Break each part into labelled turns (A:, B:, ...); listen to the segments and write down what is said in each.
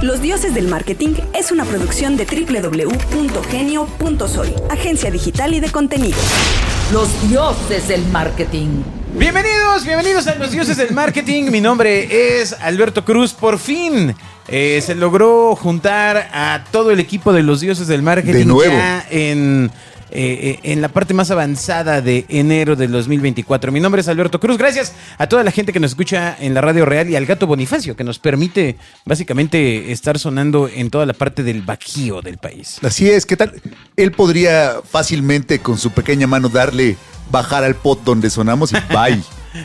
A: Los Dioses del Marketing es una producción de www.genio.soy, agencia digital y de contenido.
B: Los Dioses del Marketing.
C: Bienvenidos a Los Dioses del Marketing. Mi nombre es Alberto Cruz. Por fin se logró juntar a todo el equipo de Los Dioses del Marketing.
D: De nuevo.
C: Ya en la parte más avanzada de enero del 2024. Mi nombre es Alberto Cruz. Gracias a toda la gente que nos escucha en la Radio Real y al Gato Bonifacio, que nos permite básicamente estar sonando en toda la parte del Bajío del país.
D: Así es, ¿qué tal? Él podría fácilmente con su pequeña mano darle bajar al pot donde sonamos y bye.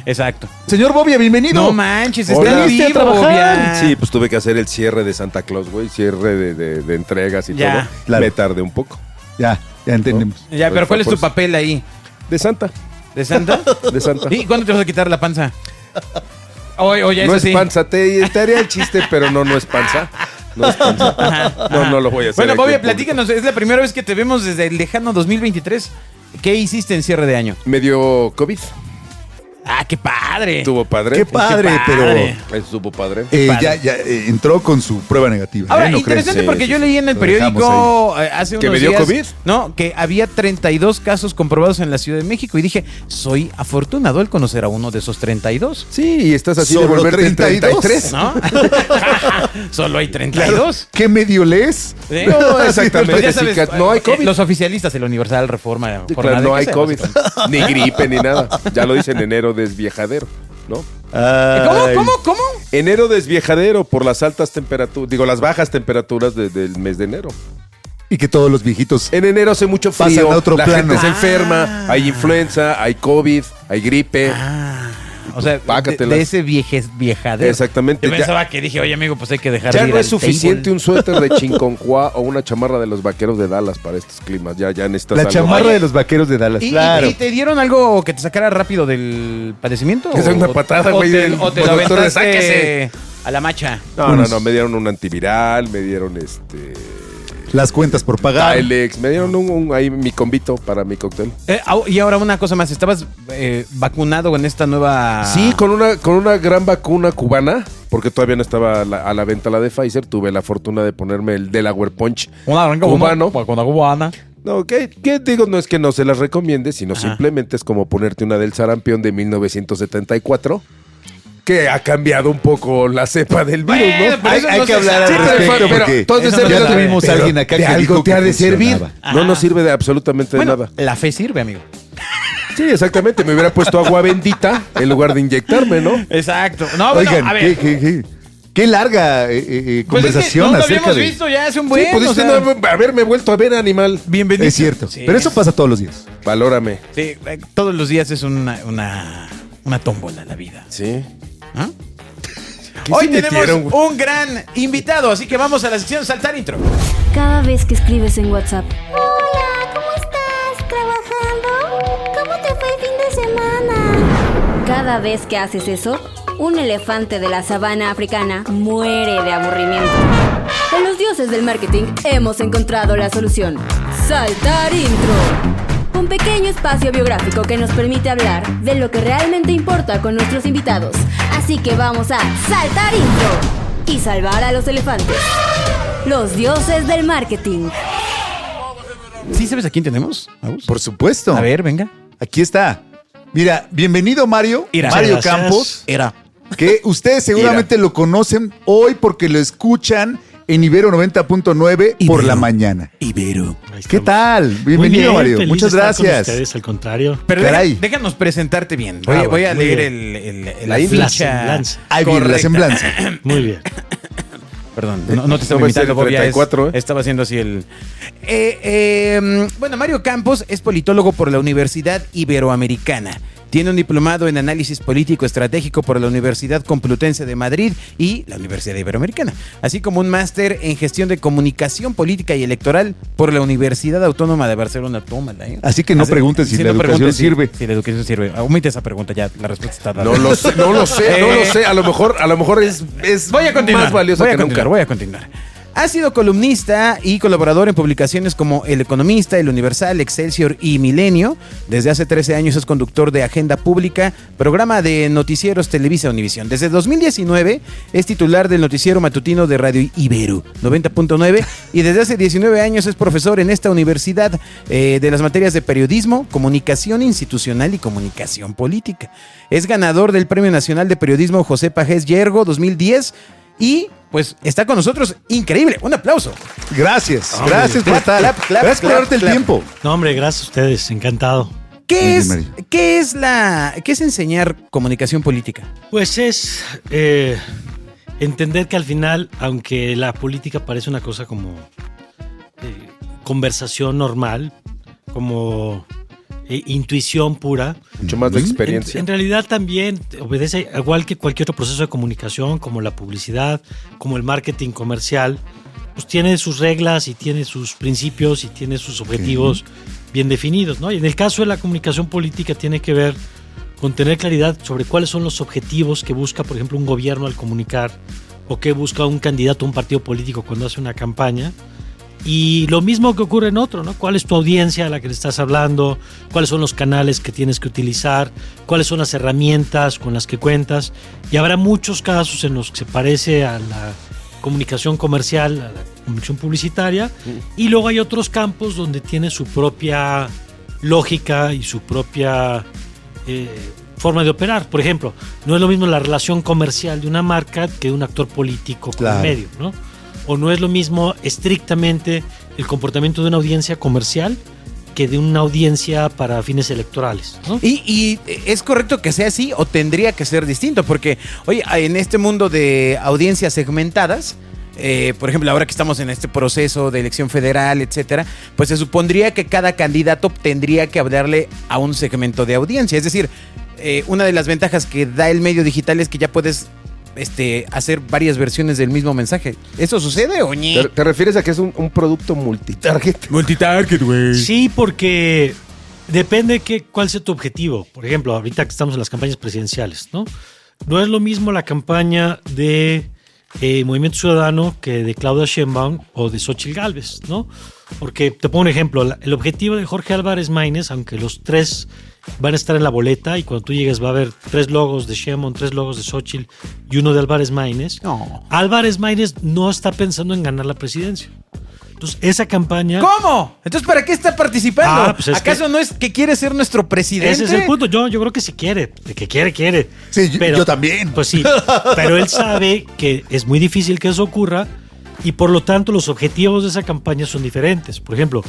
C: Exacto.
D: Señor Bobia, bienvenido.
C: No manches,
E: Hola.
C: está en vivo, Bobia.
E: Sí, pues tuve que hacer el cierre de Santa Claus, güey. Cierre de entregas y
C: Ya,
E: todo.
D: claro.
E: Me tardé un poco.
D: Ya entendemos.
C: Ya, pero ¿cuál es tu papel ahí?
E: De Santa.
C: ¿De Santa?
E: De Santa.
C: ¿Y cuándo te vas a quitar la panza? Oye,
E: No
C: eso
E: es
C: sí.
E: panza. Te haría el chiste, pero no es panza. No es panza. No lo voy a hacer.
C: Bueno,
E: aquí
C: Bobia,
E: en público.
C: platícanos. Es la primera vez que te vemos desde el lejano 2023. ¿Qué hiciste en cierre de año?
E: Me dio COVID.
C: ¡Ah, qué padre!
E: Estuvo padre.
D: Qué padre,
C: padre.
E: Estuvo padre.
C: padre.
D: Ya entró con su prueba negativa.
C: Ahora,
D: ¿no
C: interesante
E: crees?
C: porque
E: Sí,
C: yo
E: sí,
C: leí en el
D: Lo
C: periódico hace
E: ¿Que
C: unos
E: me dio
C: días,
E: COVID?
C: No, que había 32 casos comprobados en la Ciudad de México. Y dije, soy afortunado al conocer a uno de esos 32.
E: Sí, y estás así de
D: ¿Solo
E: volverte
D: 32?
E: 33.
C: ¿No? Solo hay 32.
D: ¿Qué medio lees?
C: ¿Sí?
E: No, exactamente.
C: Pues ya
E: Sí,
C: sabes,
E: que no hay COVID.
C: Los oficialistas, el Universal, Reforma,
E: Sí,
C: Jornada
E: claro, no
C: de
E: hay
C: Casa,
E: COVID.
C: básicamente.
E: Ni gripe, ni nada. Ya lo dice en enero desviejadero, ¿no?
D: Ay.
C: ¿Cómo?
E: Enero desviejadero por las altas temperaturas, digo, las bajas temperaturas del mes de enero.
D: Y que todos los viejitos.
E: En enero hace mucho
D: Pasan
E: frío,
D: a otro
E: la
D: plano.
E: gente se enferma, hay influenza, hay COVID, hay gripe.
C: O sea,
E: Pácatelas.
C: de ese viejadero.
E: Exactamente.
C: Yo
E: Ya-
C: pensaba que dije, oye, amigo, pues hay que dejar
E: Ya
C: de ir
E: no es
C: al
E: suficiente
C: table.
E: un suéter de Chinconcuá o una chamarra de los vaqueros de Dallas para estos climas. Ya necesitas
D: La
E: algo.
D: chamarra
C: Oye,
D: de los vaqueros de Dallas.
C: ¿Y,
D: Claro.
C: y te dieron algo que te sacara rápido del padecimiento?
E: Que sea una patada, güey, del
C: O te lo
E: doctor,
C: aventaste
E: sáquese.
C: a la macha.
E: No, me dieron un antiviral, me dieron
D: Las cuentas por pagar.
E: Tylex, me dieron ahí mi convito para mi cóctel.
C: Y ahora una cosa más, ¿estabas vacunado con esta nueva...?
E: Sí, con una gran vacuna cubana, porque todavía no estaba a la venta la de Pfizer. Tuve la fortuna de ponerme el Delaware Punch
C: Una gran
E: cubano.
C: Vacuna cubana.
E: No, ¿qué digo? No es que no se las recomiende, sino simplemente es como ponerte una del sarampión de 1974, que ha cambiado un poco la cepa del virus,
C: Bueno,
E: ¿no?
C: pero eso
D: Hay
C: no
D: que
C: se
D: hablar al
C: sabe.
D: respecto
E: pero
D: porque
E: entonces
C: eso no
D: ya
C: se sabe.
D: tuvimos a
E: Pero
D: alguien acá
E: de
D: que
E: algo
D: dijo
E: te
D: que
E: ha de servir.
D: funcionaba.
E: No nos sirve de absolutamente de
C: Bueno,
E: nada.
C: la fe sirve, amigo.
E: Sí, exactamente. Me hubiera puesto agua bendita en lugar de inyectarme, ¿no?
C: Exacto. No, bueno,
D: Oigan,
C: a ver.
D: qué larga
C: Pues es
D: conversación
C: que no lo
D: acerca
C: habíamos
D: de...
C: visto ya hace un
E: Sí,
C: buen...
E: pudiste
C: o sea,
E: no haberme vuelto a ver, animal.
C: bienvenido.
D: Es cierto,
C: Sí.
D: pero eso pasa todos los días.
E: Valórame.
C: Sí, todos los días es una tómbola la vida.
E: Sí.
C: ¿Ah?
E: ¿Qué
C: Hoy
E: se
C: tenemos
E: metieron, güey?
C: un gran invitado, así que vamos a la sección Saltar Intro.
F: Cada vez que escribes en WhatsApp,
G: Hola, ¿cómo estás? ¿Trabajando? ¿Cómo te fue el fin de semana?
F: cada vez que haces eso, un elefante de la sabana africana muere de aburrimiento. En Los Dioses del Marketing hemos encontrado la solución. Saltar Intro. Un pequeño espacio biográfico que nos permite hablar de lo que realmente importa con nuestros invitados. Así que vamos a saltar intro y salvar a los elefantes. Los Dioses del Marketing.
C: ¿Sí sabes a quién tenemos, Agus?
D: Por supuesto.
C: A ver, venga.
D: Aquí está. Mira, bienvenido Mario.
C: Ira.
D: Mario
H: Gracias.
D: Campos.
C: Era.
D: Que ustedes seguramente lo conocen hoy porque lo escuchan en Ibero 90.9 por
C: Ibero.
D: la mañana.
C: Ibero.
H: Ahí
D: ¿Qué
H: estamos.
D: tal?
H: Muy
D: Bienvenido
H: bien,
D: Mario.
H: feliz
D: Muchas
H: de estar con
D: gracias.
H: ustedes, al contrario.
C: Pero
D: Caray.
C: déjanos presentarte bien.
D: Ah,
C: Voy a
H: muy
C: leer
H: bien.
C: la
H: La
C: ficha.
H: semblanza.
D: Ahí viene la
C: correcta.
D: semblanza.
H: Muy bien.
C: Perdón, no te estaba
E: No va a ser
C: imitando, Bobia,
E: 34, ¿eh?
C: Estaba haciendo así el... Bueno, Mario Campos es politólogo por la Universidad Iberoamericana. Tiene un diplomado en análisis político estratégico por la Universidad Complutense de Madrid y la Universidad Iberoamericana, así como un máster en gestión de comunicación política y electoral por la Universidad Autónoma de Barcelona. Tómala, ¿eh?
D: Así que no preguntes si la educación
C: preguntes
D: sirve.
C: Si la educación sirve. Omite esa pregunta ya, la respuesta está dada.
E: No lo sé. A lo mejor es
C: Voy a continuar.
E: más valiosa
C: voy a
E: que
C: continuar,
E: nunca.
C: voy a continuar. Ha sido columnista y colaborador en publicaciones como El Economista, El Universal, Excelsior y Milenio. Desde hace 13 años es conductor de Agenda Pública, programa de noticieros Televisa Univisión. Desde 2019 es titular del noticiero matutino de Radio Ibero 90.9 y desde hace 19 años es profesor en esta universidad de las materias de periodismo, comunicación institucional y comunicación política. Es ganador del Premio Nacional de Periodismo José Pajés Yergo 2010 y pues está con nosotros. Increíble. Un aplauso.
D: Gracias.
C: Hombre,
D: Gracias por estar. Gracias por darte el tiempo.
H: No, hombre, gracias a ustedes. Encantado.
C: ¿Qué
D: Mari.
C: es enseñar comunicación política?
H: Pues es entender que al final, aunque la política parece una cosa como conversación normal, como intuición pura,
E: Mucho más de experiencia.
H: en realidad también obedece, igual que cualquier otro proceso de comunicación, como la publicidad, como el marketing comercial, pues tiene sus reglas y tiene sus principios y tiene sus objetivos bien definidos, ¿no? Y en el caso de la comunicación política tiene que ver con tener claridad sobre cuáles son los objetivos que busca, por ejemplo, un gobierno al comunicar o que busca un candidato a un partido político cuando hace una campaña. Y lo mismo que ocurre en otro, ¿no? ¿Cuál es tu audiencia a la que le estás hablando? ¿Cuáles son los canales que tienes que utilizar? ¿Cuáles son las herramientas con las que cuentas? Y habrá muchos casos en los que se parece a la comunicación comercial, a la comunicación publicitaria, y luego hay otros campos donde tiene su propia lógica y su propia forma de operar. Por ejemplo, no es lo mismo la relación comercial de una marca que de un actor político con el medio, ¿no? O no es lo mismo estrictamente el comportamiento de una audiencia comercial que de una audiencia para fines electorales, ¿no?
C: ¿Y es correcto que sea así o tendría que ser distinto? Porque, oye, en este mundo de audiencias segmentadas, por ejemplo, ahora que estamos en este proceso de elección federal, etcétera, pues se supondría que cada candidato tendría que hablarle a un segmento de audiencia. Es decir, una de las ventajas que da el medio digital es que ya puedes hacer varias versiones del mismo mensaje. ¿Eso sucede o ñe?
E: ¿Te refieres a que es un producto multitarget?
C: Multitarget, güey.
H: Sí, porque depende cuál sea tu objetivo. Por ejemplo, ahorita que estamos en las campañas presidenciales, ¿no? No es lo mismo la campaña de Movimiento Ciudadano que de Claudia Sheinbaum o de Xóchitl Gálvez, ¿no? Porque, te pongo un ejemplo, el objetivo de Jorge Álvarez Maínez, aunque los tres van a estar en la boleta y cuando tú llegues va a haber 3 logos de Sheinbaum, 3 logos de Xóchitl y uno de Álvarez Maínez.
C: No.
H: Álvarez Maínez no está pensando en ganar la presidencia. Entonces, esa campaña...
C: ¿Cómo? Entonces, ¿para qué está participando?
H: Pues es
C: ¿Acaso no es que quiere ser nuestro presidente?
H: Ese es el punto. Yo creo que sí quiere. De que quiere.
D: Sí, yo también.
H: Pues sí. Pero él sabe que es muy difícil que eso ocurra y por lo tanto los objetivos de esa campaña son diferentes. Por ejemplo,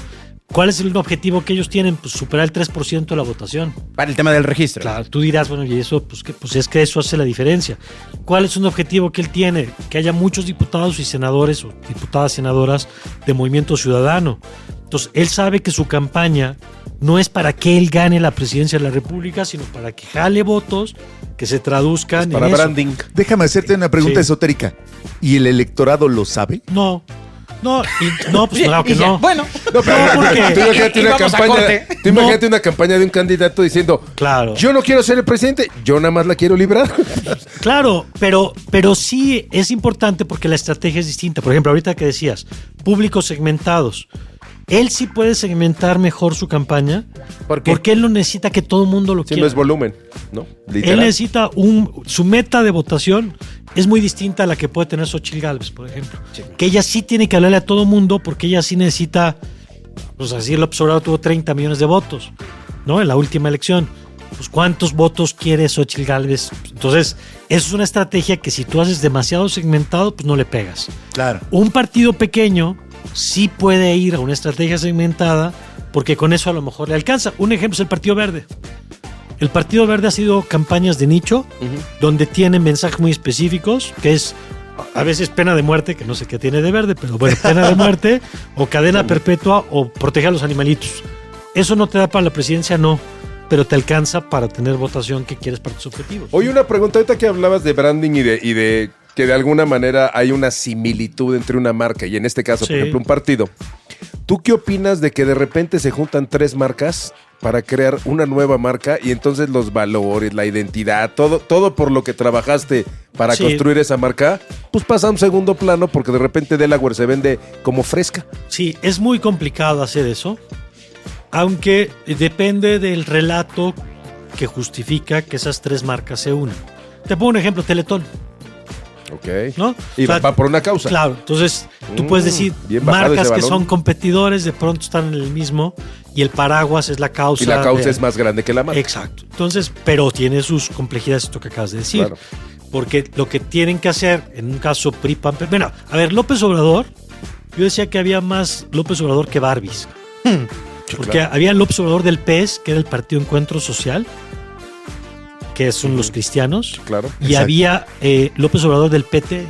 H: ¿cuál es el objetivo que ellos tienen? Pues superar el 3% de la votación.
C: Para el tema del registro.
H: Claro, tú dirás, bueno, y eso, pues es que eso hace la diferencia. ¿Cuál es un objetivo que él tiene? Que haya muchos diputados y senadores o diputadas senadoras de Movimiento Ciudadano. Entonces, él sabe que su campaña no es para que él gane la presidencia de la República, sino para que jale votos que se traduzcan
E: Para
H: en eso.
E: branding.
D: Déjame hacerte una pregunta esotérica. ¿Y el electorado lo sabe?
H: No, pues claro que
C: Y ya,
H: no.
C: bueno.
E: No, pero
H: No, porque-
E: tú imagínate
C: y
E: una
C: vamos a
E: campaña.
C: corte.
E: Tú imagínate una campaña de un candidato diciendo:
H: Claro.
E: yo no quiero ser el presidente, yo nada más la quiero librar.
H: Claro, pero sí es importante porque la estrategia es distinta. Por ejemplo, ahorita que decías, públicos segmentados. Él sí puede segmentar mejor su campaña
C: ¿Por qué?
H: porque él no necesita que todo el mundo lo
E: Si
H: quiera.
E: no es volumen, ¿no?
H: Él
E: Literal.
H: necesita su meta de votación es muy distinta a la que puede tener Xóchitl Gálvez, por ejemplo. Que ella sí tiene que hablarle a todo mundo porque ella sí necesita, pues así López Obrador tuvo 30 millones de votos, ¿no? En la última elección. Pues ¿cuántos votos quiere Xóchitl Gálvez? Entonces, eso es una estrategia que si tú haces demasiado segmentado, pues no le pegas.
D: Claro.
H: Un partido pequeño sí puede ir a una estrategia segmentada porque con eso a lo mejor le alcanza. Un ejemplo es el Partido Verde. El Partido Verde ha sido campañas de nicho donde tienen mensajes muy específicos, que es a veces pena de muerte, que no sé qué tiene de verde, pero bueno, pena de muerte o cadena perpetua o proteger a los animalitos. Eso no te da para la presidencia, no, pero te alcanza para tener votación que quieres para tus objetivos.
E: Oye, una pregunta ahorita que hablabas de branding y de que de alguna manera hay una similitud entre una marca y en este caso,
H: Sí.
E: por ejemplo, un partido. ¿Tú qué opinas de que de repente se juntan 3 marcas para crear una nueva marca y entonces los valores, la identidad, todo por lo que trabajaste para construir esa marca, pues pasa a un segundo plano porque de repente Delaware se vende como fresca.
H: Sí, es muy complicado hacer eso, aunque depende del relato que justifica que esas tres marcas se unan. Te pongo un ejemplo, Teletón.
E: Ok.
H: ¿No?
E: Y
H: O sea,
E: va por una causa.
H: Claro, entonces tú puedes decir
E: bien bajado
H: marcas
E: ese
H: que
E: balón.
H: son competidores de pronto están en el mismo y el paraguas es la causa.
E: Y la causa es más grande que la marca.
H: Exacto. Entonces, pero tiene sus complejidades esto que acabas de decir.
E: Claro.
H: Porque lo que tienen que hacer en un caso PRI-PAN... Bueno, a ver, López Obrador, yo decía que había más López Obrador que Barbies. Porque había López Obrador del PES, que era el Partido Encuentro Social, que son los cristianos.
E: Claro.
H: Y
D: Exacto.
H: había López Obrador del PT.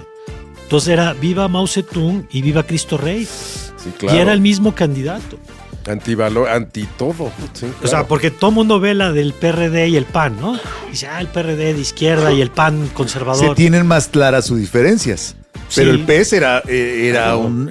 H: Entonces era viva Mao Zedong y viva Cristo Rey.
E: Sí, claro.
H: Y era el mismo candidato.
E: Antivalor, anti todo. Sí,
H: O sea, porque todo el mundo ve la del PRD y el PAN, ¿no? Dice, el PRD de izquierda y el PAN conservador.
D: Se tienen más claras sus diferencias. Pero
H: Sí.
D: el PES era un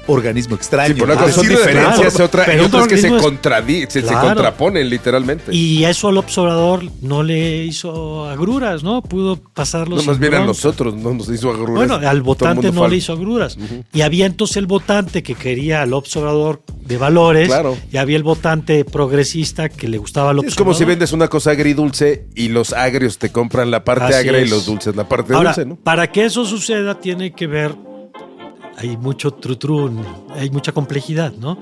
D: organismo extraño.
E: Sí, por una cosa son
D: Decirlo de
E: diferencias,
H: claro,
E: otra,
H: pero
E: y otras que se
H: organismo
E: se
H: Claro.
E: contraponen literalmente.
H: Y eso López Obrador no le hizo agruras, ¿no? Pudo pasarlo
E: No,
H: sin
E: más bien a
H: bronca.
E: nosotros, no nos hizo agruras.
H: Bueno, al
E: Todo el
H: votante
E: mundo
H: no
E: falta.
H: le hizo agruras. Y había entonces el votante que quería a López Obrador de valores.
E: Claro.
H: Y había el votante progresista que le gustaba a López
E: Es como
H: Obrador.
E: si vendes una cosa agridulce y los agrios te compran la parte
H: Así
E: agra
H: es.
E: y los dulces la parte
H: Ahora,
E: dulce, ¿no?
H: para que eso suceda tiene que ver, hay mucho trutru, hay mucha complejidad, ¿no?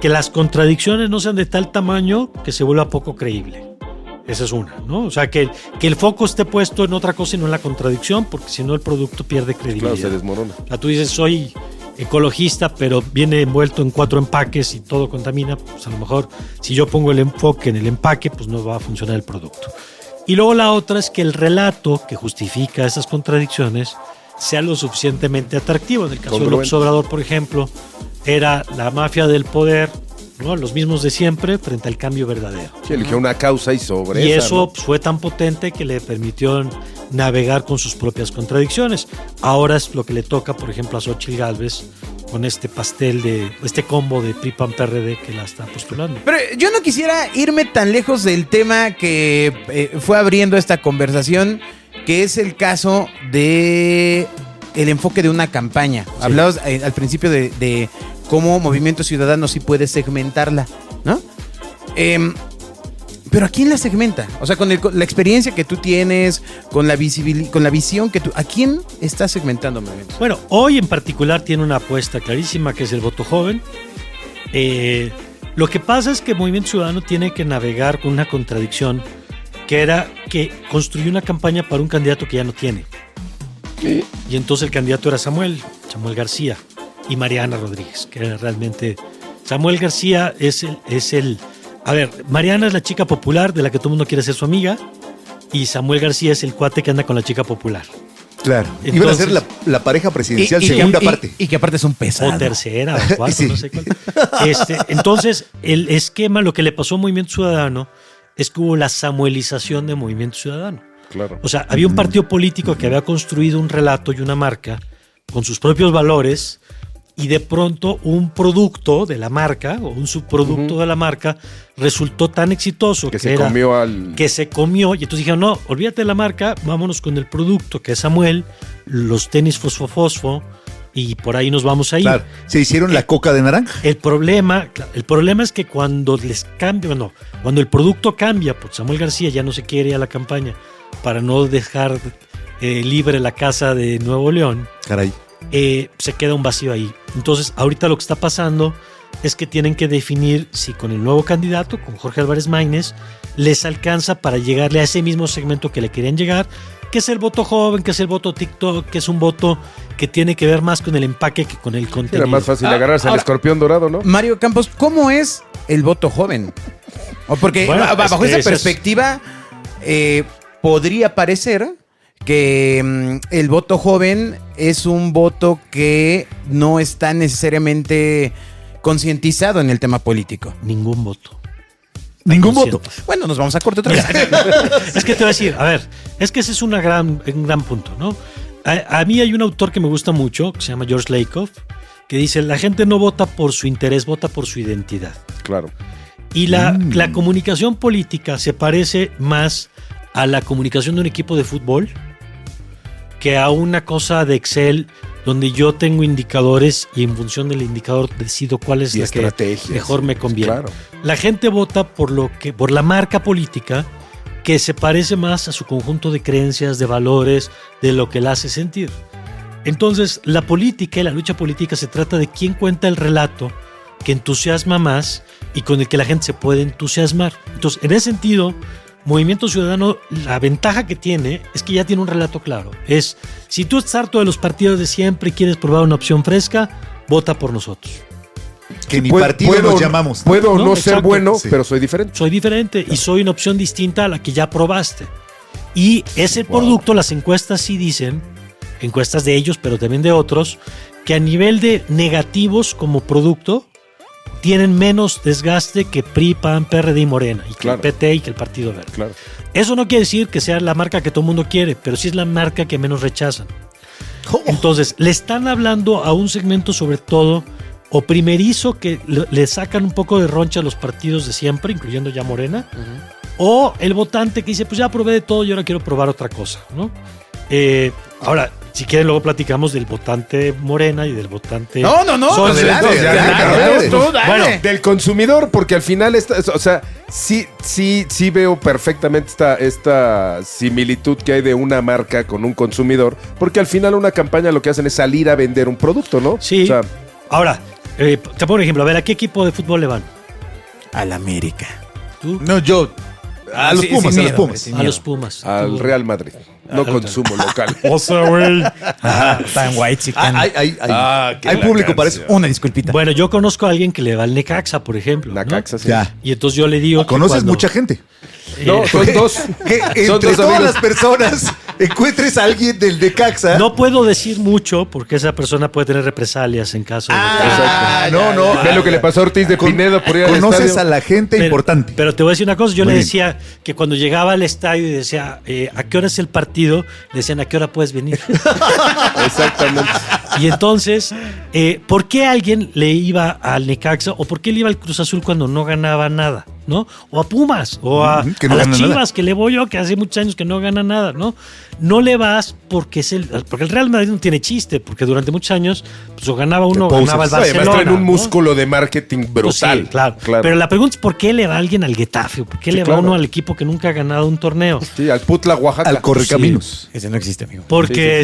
H: Que las contradicciones no sean de tal tamaño que se vuelva poco creíble. Esa es una, ¿no? O sea, que el foco esté puesto en otra cosa y no en la contradicción, porque si no el producto pierde credibilidad.
E: Claro, se desmorona.
H: O sea, tú dices, soy ecologista, pero viene envuelto en 4 empaques y todo contamina, pues a lo mejor si yo pongo el enfoque en el empaque, pues no va a funcionar el producto. Y luego la otra es que el relato que justifica esas contradicciones sea lo suficientemente atractivo. En el caso de
E: Congruente.
H: López Obrador, por ejemplo, era la mafia del poder, ¿no? Los mismos de siempre frente al cambio verdadero.
E: Sí, eligió una causa y sobre
H: Y
E: esa,
H: eso
E: ¿no?
H: pues, fue tan potente que le permitió navegar con sus propias contradicciones. Ahora es lo que le toca, por ejemplo, a Xóchitl Gálvez con este pastel este combo de PRI-PAN-PRD que la está postulando.
C: Pero yo no quisiera irme tan lejos del tema que fue abriendo esta conversación, que es el caso de el enfoque de una campaña.
H: Sí.
C: Hablabas al principio de cómo Movimiento Ciudadano sí puede segmentarla, ¿no? Pero ¿a quién la segmenta? O sea, con la experiencia que tú tienes, con la visión que tú... ¿A quién está segmentando Movimiento?
H: Bueno, hoy en particular tiene una apuesta clarísima que es el voto joven. Lo que pasa es que Movimiento Ciudadano tiene que navegar con una contradicción que era que construyó una campaña para un candidato que ya no tiene. Y entonces el candidato era Samuel García y Mariana Rodríguez, que era realmente... Samuel García es el... A ver, Mariana es la chica popular de la que todo el mundo quiere ser su amiga y Samuel García es el cuate que anda con la chica popular.
D: Claro.
H: Entonces-
D: Iban a ser la pareja presidencial, segunda parte.
C: Y que aparte es un pesado.
H: O tercera, o cuarta,
D: Sí.
H: no sé cuál. Entonces, el esquema, lo que le pasó a Movimiento Ciudadano es que hubo la samuelización de Movimiento Ciudadano.
E: Claro.
H: O sea, había un partido político que había construido un relato y una marca con sus propios valores y de pronto un producto de la marca o un subproducto de la marca resultó tan exitoso
E: Que se comió al...
H: que se comió y entonces dijeron, no, olvídate de la marca, vámonos con el producto que es Samuel, los tenis fosfo y por ahí nos vamos a ir.
D: Claro. Se hicieron la coca de naranja.
H: El problema es que cuando les cambia, cuando el producto cambia, pues Samuel García ya no se quiere ir a la campaña para no dejar libre la casa de Nuevo León,
D: Caray.
H: se queda un vacío ahí. Entonces, ahorita lo que está pasando es que tienen que definir si con el nuevo candidato, con Jorge Álvarez Maínez, les alcanza para llegarle a ese mismo segmento que le querían llegar, que es el voto joven, que es el voto TikTok, que es un voto que tiene que ver más con el empaque que con el contenido.
E: Era más fácil agarrarse al
C: ahora-
E: escorpión dorado, ¿no?
C: Mario Campos, ¿cómo es el voto joven? O porque
H: Bueno,
C: bajo
H: es que
C: esa
H: ese es-
C: perspectiva podría parecer que el voto joven es un voto que no está necesariamente concientizado en el tema político.
H: Ningún voto.
D: Ningún voto.
C: Bueno, nos vamos a corte otra vez.
H: Es que te voy a decir, a ver, es que ese es un gran punto, ¿no? A mí hay un autor que me gusta mucho, que se llama George Lakoff, que dice, la gente no vota por su interés, vota por su identidad.
E: Claro.
H: Y la comunicación política se parece más a la comunicación de un equipo de fútbol que a una cosa de Excel donde yo tengo indicadores y en función del indicador decido cuál es la que mejor me conviene.
E: Claro.
H: La gente vota por la marca política que se parece más a su conjunto de creencias, de valores, de lo que la hace sentir. Entonces, la política y la lucha política se trata de quién cuenta el relato que entusiasma más y con el que la gente se puede entusiasmar. Entonces, en ese sentido, Movimiento Ciudadano, la ventaja que tiene es que ya tiene un relato claro. Es, si tú estás harto de los partidos de siempre y quieres probar una opción fresca, vota por nosotros.
D: Que ni partido nos llamamos.
E: Puedo no ser
H: exacto.
E: bueno,
D: Sí.
E: pero soy diferente.
H: Soy diferente y soy una opción distinta a la que ya probaste. Y ese producto, las encuestas sí dicen, encuestas de ellos, pero también de otros, que a nivel de negativos como producto, tienen menos desgaste que PRI, PAN, PRD y Morena, y que
E: Claro.
H: el PT y que el Partido Verde.
E: Claro.
H: Eso no quiere decir que sea la marca que todo el mundo quiere, pero sí es la marca que menos rechazan. Entonces, le están hablando a un segmento sobre todo o primerizo que le sacan un poco de roncha a los partidos de siempre, incluyendo ya Morena, o el votante que dice, pues ya probé de todo y ahora quiero probar otra cosa, ¿no? Ahora, si quieren luego platicamos del votante Morena y del votante...
C: No,
H: Sol.
D: adelante,
C: Entonces,
D: adelante.
C: tú, dale.
H: Bueno,
E: Del consumidor, porque al final, o sea, sí veo perfectamente esta similitud que hay de una marca con un consumidor, porque al final una campaña lo que hacen es salir a vender un producto, ¿no?
H: sí.
E: O sea,
H: Ahora, te pongo un ejemplo. A ver, ¿a qué equipo de fútbol le van?
C: Al América.
H: ¿Tú?
D: No, yo. A los
C: Sí,
D: Pumas,
C: sin
D: a los
C: miedo,
D: Pumas.
C: sin
H: A
C: miedo.
H: los Pumas.
E: al
H: Tú.
E: Real Madrid. No consumo local.
H: O sea, güey.
C: Tan white chican.
D: Hay público para eso.
C: Una disculpita.
H: Bueno, yo conozco a alguien que le va al Necaxa, por ejemplo. ¿no?
E: Nacaxa, sí.
D: Ya.
H: Y entonces yo le digo que
D: Conoces
H: cuando-
D: mucha gente.
E: No, son dos.
D: Que
E: Son
D: entre
E: dos
D: todas
E: amigos.
D: las personas encuentres a alguien del Necaxa.
H: No puedo decir mucho porque esa persona puede tener represalias en caso de...
E: No, ve lo que le pasó a Ortiz de Pinedo por ir al
D: Conoces
E: estadio.
D: a la gente importante.
H: Pero te voy a decir una cosa, yo
D: Muy
H: le
D: bien.
H: decía que cuando llegaba al estadio y decía, ¿a qué hora es el partido? Le decían, ¿a qué hora puedes venir?
E: Exactamente.
H: Y entonces, ¿por qué alguien le iba al Necaxa o por qué le iba al Cruz Azul cuando no ganaba nada? ¿No? O a Pumas, o a,
D: Que no
H: a las
D: gana
H: Chivas,
D: nada.
H: que le voy yo, que hace muchos años que no gana nada, ¿no? No le vas porque porque el Real Madrid no tiene chiste, porque durante muchos años pues, o ganaba uno o
D: posas.
H: ganaba el
E: Además
H: Barcelona.
E: traen un
H: ¿no?
E: músculo de marketing
H: Pues
E: brutal.
H: sí, claro. Pero la pregunta es ¿por qué le va alguien al Getafe? ¿Por qué
E: Sí,
H: le va
E: claro.
H: uno al equipo que nunca ha ganado un torneo?
E: Sí, al Putla, Oaxaca.
D: Al Correcaminos.
C: Ese no existe, amigo.
H: Porque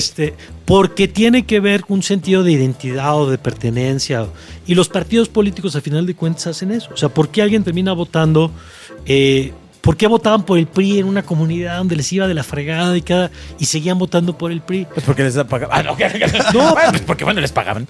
H: porque tiene que ver con un sentido de identidad o de pertenencia. Y los partidos políticos al final de cuentas hacen eso. O sea, ¿por qué alguien termina votando? ¿Por qué votaban por el PRI en una comunidad donde les iba de la fregada y seguían votando por el PRI?
C: Pues porque les pagaban. No, pues porque bueno, les pagaban.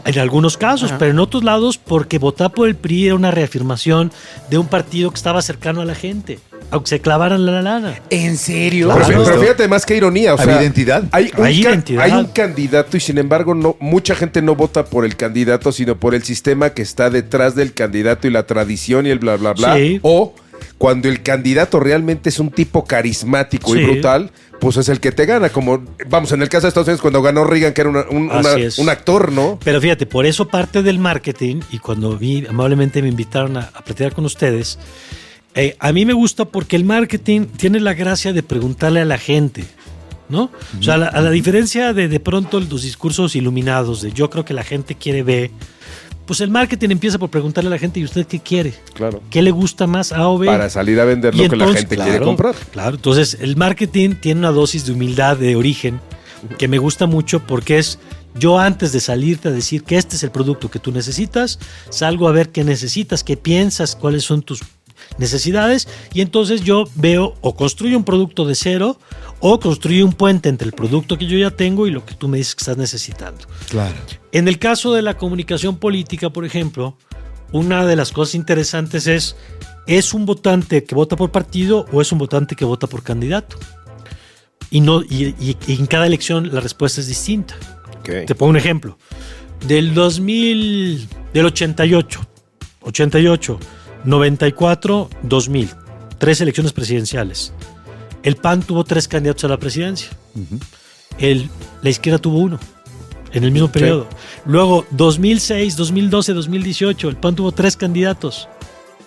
H: En algunos casos, pero en otros lados porque votar por el PRI era una reafirmación de un partido que estaba cercano a la gente, aunque se clavaran la lana.
C: ¿En serio?
E: Pero fíjate más que ironía. O
D: Hay
E: sea,
D: identidad.
E: Hay
H: Hay identidad.
E: hay un candidato y sin embargo mucha gente no vota por el candidato, sino por el sistema que está detrás del candidato y la tradición y el bla, bla, bla.
H: Sí.
E: O cuando el candidato realmente es un tipo carismático y
H: Sí.
E: brutal, pues es el que te gana. Como, vamos, en el caso de Estados Unidos, cuando ganó Reagan, que era
H: Así es.
E: un actor, ¿no?
H: Pero fíjate, por eso parte del marketing, y cuando amablemente me invitaron a platicar con ustedes, a mí me gusta porque el marketing tiene la gracia de preguntarle a la gente, ¿no? O sea, a la diferencia de pronto los discursos iluminados de yo creo que la gente quiere B, pues el marketing empieza por preguntarle a la gente, ¿y usted qué quiere?
E: Claro.
H: ¿Qué le gusta más, A o B?
E: Para salir a vender
H: Y
E: lo que la
H: entonces,
E: gente quiere comprar.
H: Claro, entonces el marketing tiene una dosis de humildad de origen que me gusta mucho porque es yo antes de salirte a decir que este es el producto que tú necesitas, salgo a ver qué necesitas, qué piensas, cuáles son tus necesidades y entonces yo veo o construyo un producto de cero o construyo un puente entre el producto que yo ya tengo y lo que tú me dices que estás necesitando.
D: Claro.
H: En el caso de la comunicación política, por ejemplo, una de las cosas interesantes ¿es un votante que vota por partido o es un votante que vota por candidato? Y en cada elección la respuesta es distinta.
E: Ok.
H: Te pongo un ejemplo. Del 88, 94, 2000, 3 elecciones presidenciales. El PAN tuvo 3 candidatos a la presidencia. La izquierda tuvo 1 en el mismo periodo. Luego, 2006, 2012, 2018, el PAN tuvo 3 candidatos.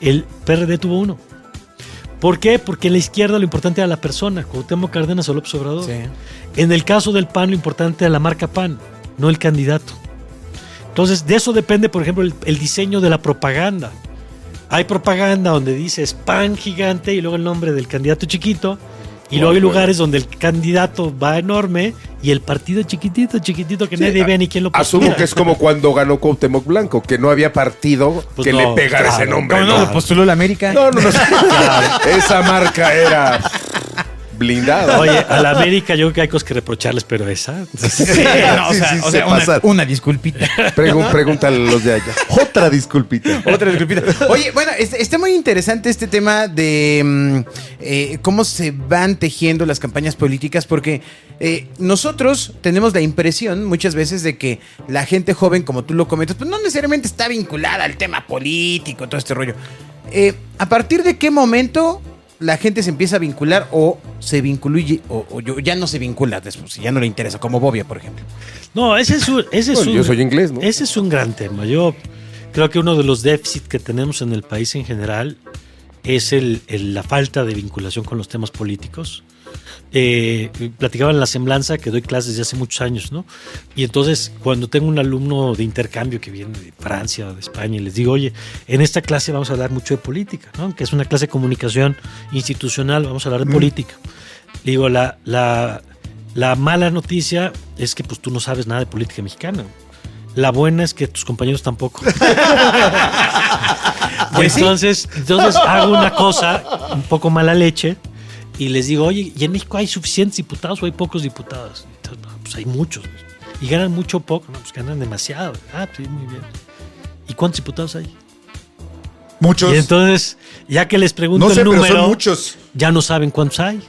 H: el PRD tuvo 1. ¿Por qué? Porque en la izquierda lo importante era la persona, Cuauhtémoc Cárdenas o López Obrador.
C: Sí.
H: En el caso del PAN, lo importante era la marca PAN, no el candidato. Entonces, de eso depende, por ejemplo, el diseño de la propaganda. Hay propaganda donde dices PAN gigante y luego el nombre del candidato chiquito. Y luego hay lugares donde el candidato va enorme y el partido chiquitito que nadie ve ni quién lo postula.
E: Asumo que es como cuando ganó Cuauhtémoc Blanco, que no había partido
H: Pues
E: que
H: no,
E: le pegara
H: claro.
E: ese nombre.
C: ¿Cómo no lo postuló la América?
E: No. Esa marca era blindada.
H: Oye, a la América yo creo que hay cosas que reprocharles, pero esa...
C: Sí, no,
D: Sí,
C: o
D: se
C: sea
D: pasaron.
C: una disculpita.
E: Pregúntale a los de allá.
D: Otra disculpita.
C: Otra disculpita. Oye, bueno, está muy interesante este tema de cómo se van tejiendo las campañas políticas, porque nosotros tenemos la impresión muchas veces de que la gente joven, como tú lo comentas, pues no necesariamente está vinculada al tema político, todo este rollo. ¿A partir de qué momento la gente se empieza a vincular o se vinculó o ya no se vincula después, ya no le interesa, como Bobia, por ejemplo?
H: No, ese es
E: Bueno, yo soy inglés, ¿no?
H: Ese es un gran tema. Yo creo que uno de los déficits que tenemos en el país en general es la falta de vinculación con los temas políticos. Platicaba en la semblanza que doy clases desde hace muchos años, ¿no? Y entonces cuando tengo un alumno de intercambio que viene de Francia o de España y les digo, oye, en esta clase vamos a hablar mucho de política, ¿no? Que es una clase de comunicación institucional, vamos a hablar de política. Le digo, la mala noticia es que pues tú no sabes nada de política mexicana. La buena es que tus compañeros tampoco.
C: Pues sí.
H: Entonces hago una cosa un poco mala leche y les digo, oye, ¿y en México hay suficientes diputados o hay pocos diputados? Entonces, no, pues hay muchos. ¿Y ganan mucho o poco? No, pues ganan demasiado. Ah, sí, muy bien. ¿Y cuántos diputados hay?
D: Muchos.
H: Y entonces, ya que les pregunto
D: No sé,
H: el
D: pero
H: número,
D: son muchos.
H: ya no saben cuántos hay.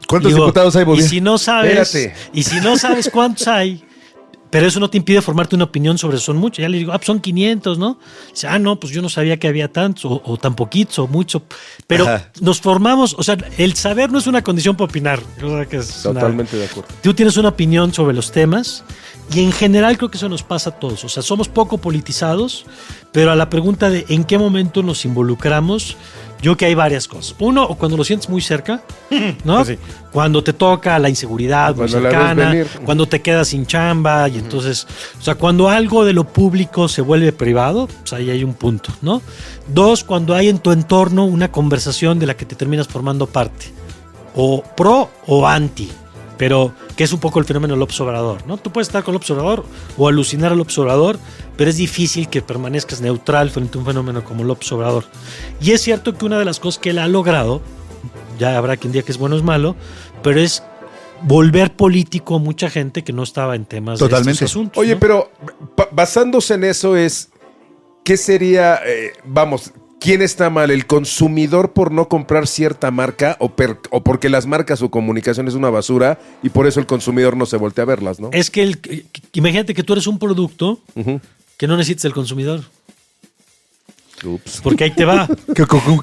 E: ¿Cuántos
H: Digo,
E: diputados hay, Bobia?
H: Y si no sabes,
E: Espérate.
H: cuántos hay, pero eso no te impide formarte una opinión sobre son muchos. Ya le digo, pues son 500, ¿no? Dice, no, pues yo no sabía que había tantos, o tan poquitos, o mucho. Pero
E: Ajá.
H: nos formamos, o sea, el saber no es una condición para opinar. Yo creo que es
E: Totalmente de acuerdo.
H: Tú tienes una opinión sobre los temas y en general creo que eso nos pasa a todos. O sea, somos poco politizados, pero a la pregunta de en qué momento nos involucramos, yo creo que hay varias cosas. Uno, o cuando lo sientes muy cerca, ¿no?
C: Pues sí.
H: Cuando te toca la inseguridad muy
E: Cuando la ves
H: cercana,
E: venir.
H: cuando te quedas sin chamba y entonces, o sea, cuando algo de lo público se vuelve privado, pues ahí hay un punto, ¿no? Dos, cuando hay en tu entorno una conversación de la que te terminas formando parte, o pro o anti, pero que es un poco el fenómeno López Obrador, ¿no? Tú puedes estar con López Obrador o alucinar a López Obrador, pero es difícil que permanezcas neutral frente a un fenómeno como López Obrador. Y es cierto que una de las cosas que él ha logrado, ya habrá quien diga que es bueno o es malo, pero es volver político a mucha gente que no estaba en temas de
D: Totalmente.
H: estos asuntos.
E: Oye,
H: ¿no?
E: pero basándose en eso ¿qué sería, quién está mal? ¿El consumidor por no comprar cierta marca o porque las marcas o comunicación es una basura y por eso el consumidor no se voltea a verlas, ¿no?
H: Es que imagínate que tú eres un producto
E: Ujú.
H: que no necesitas el consumidor,
E: Ups.
H: porque ahí te va.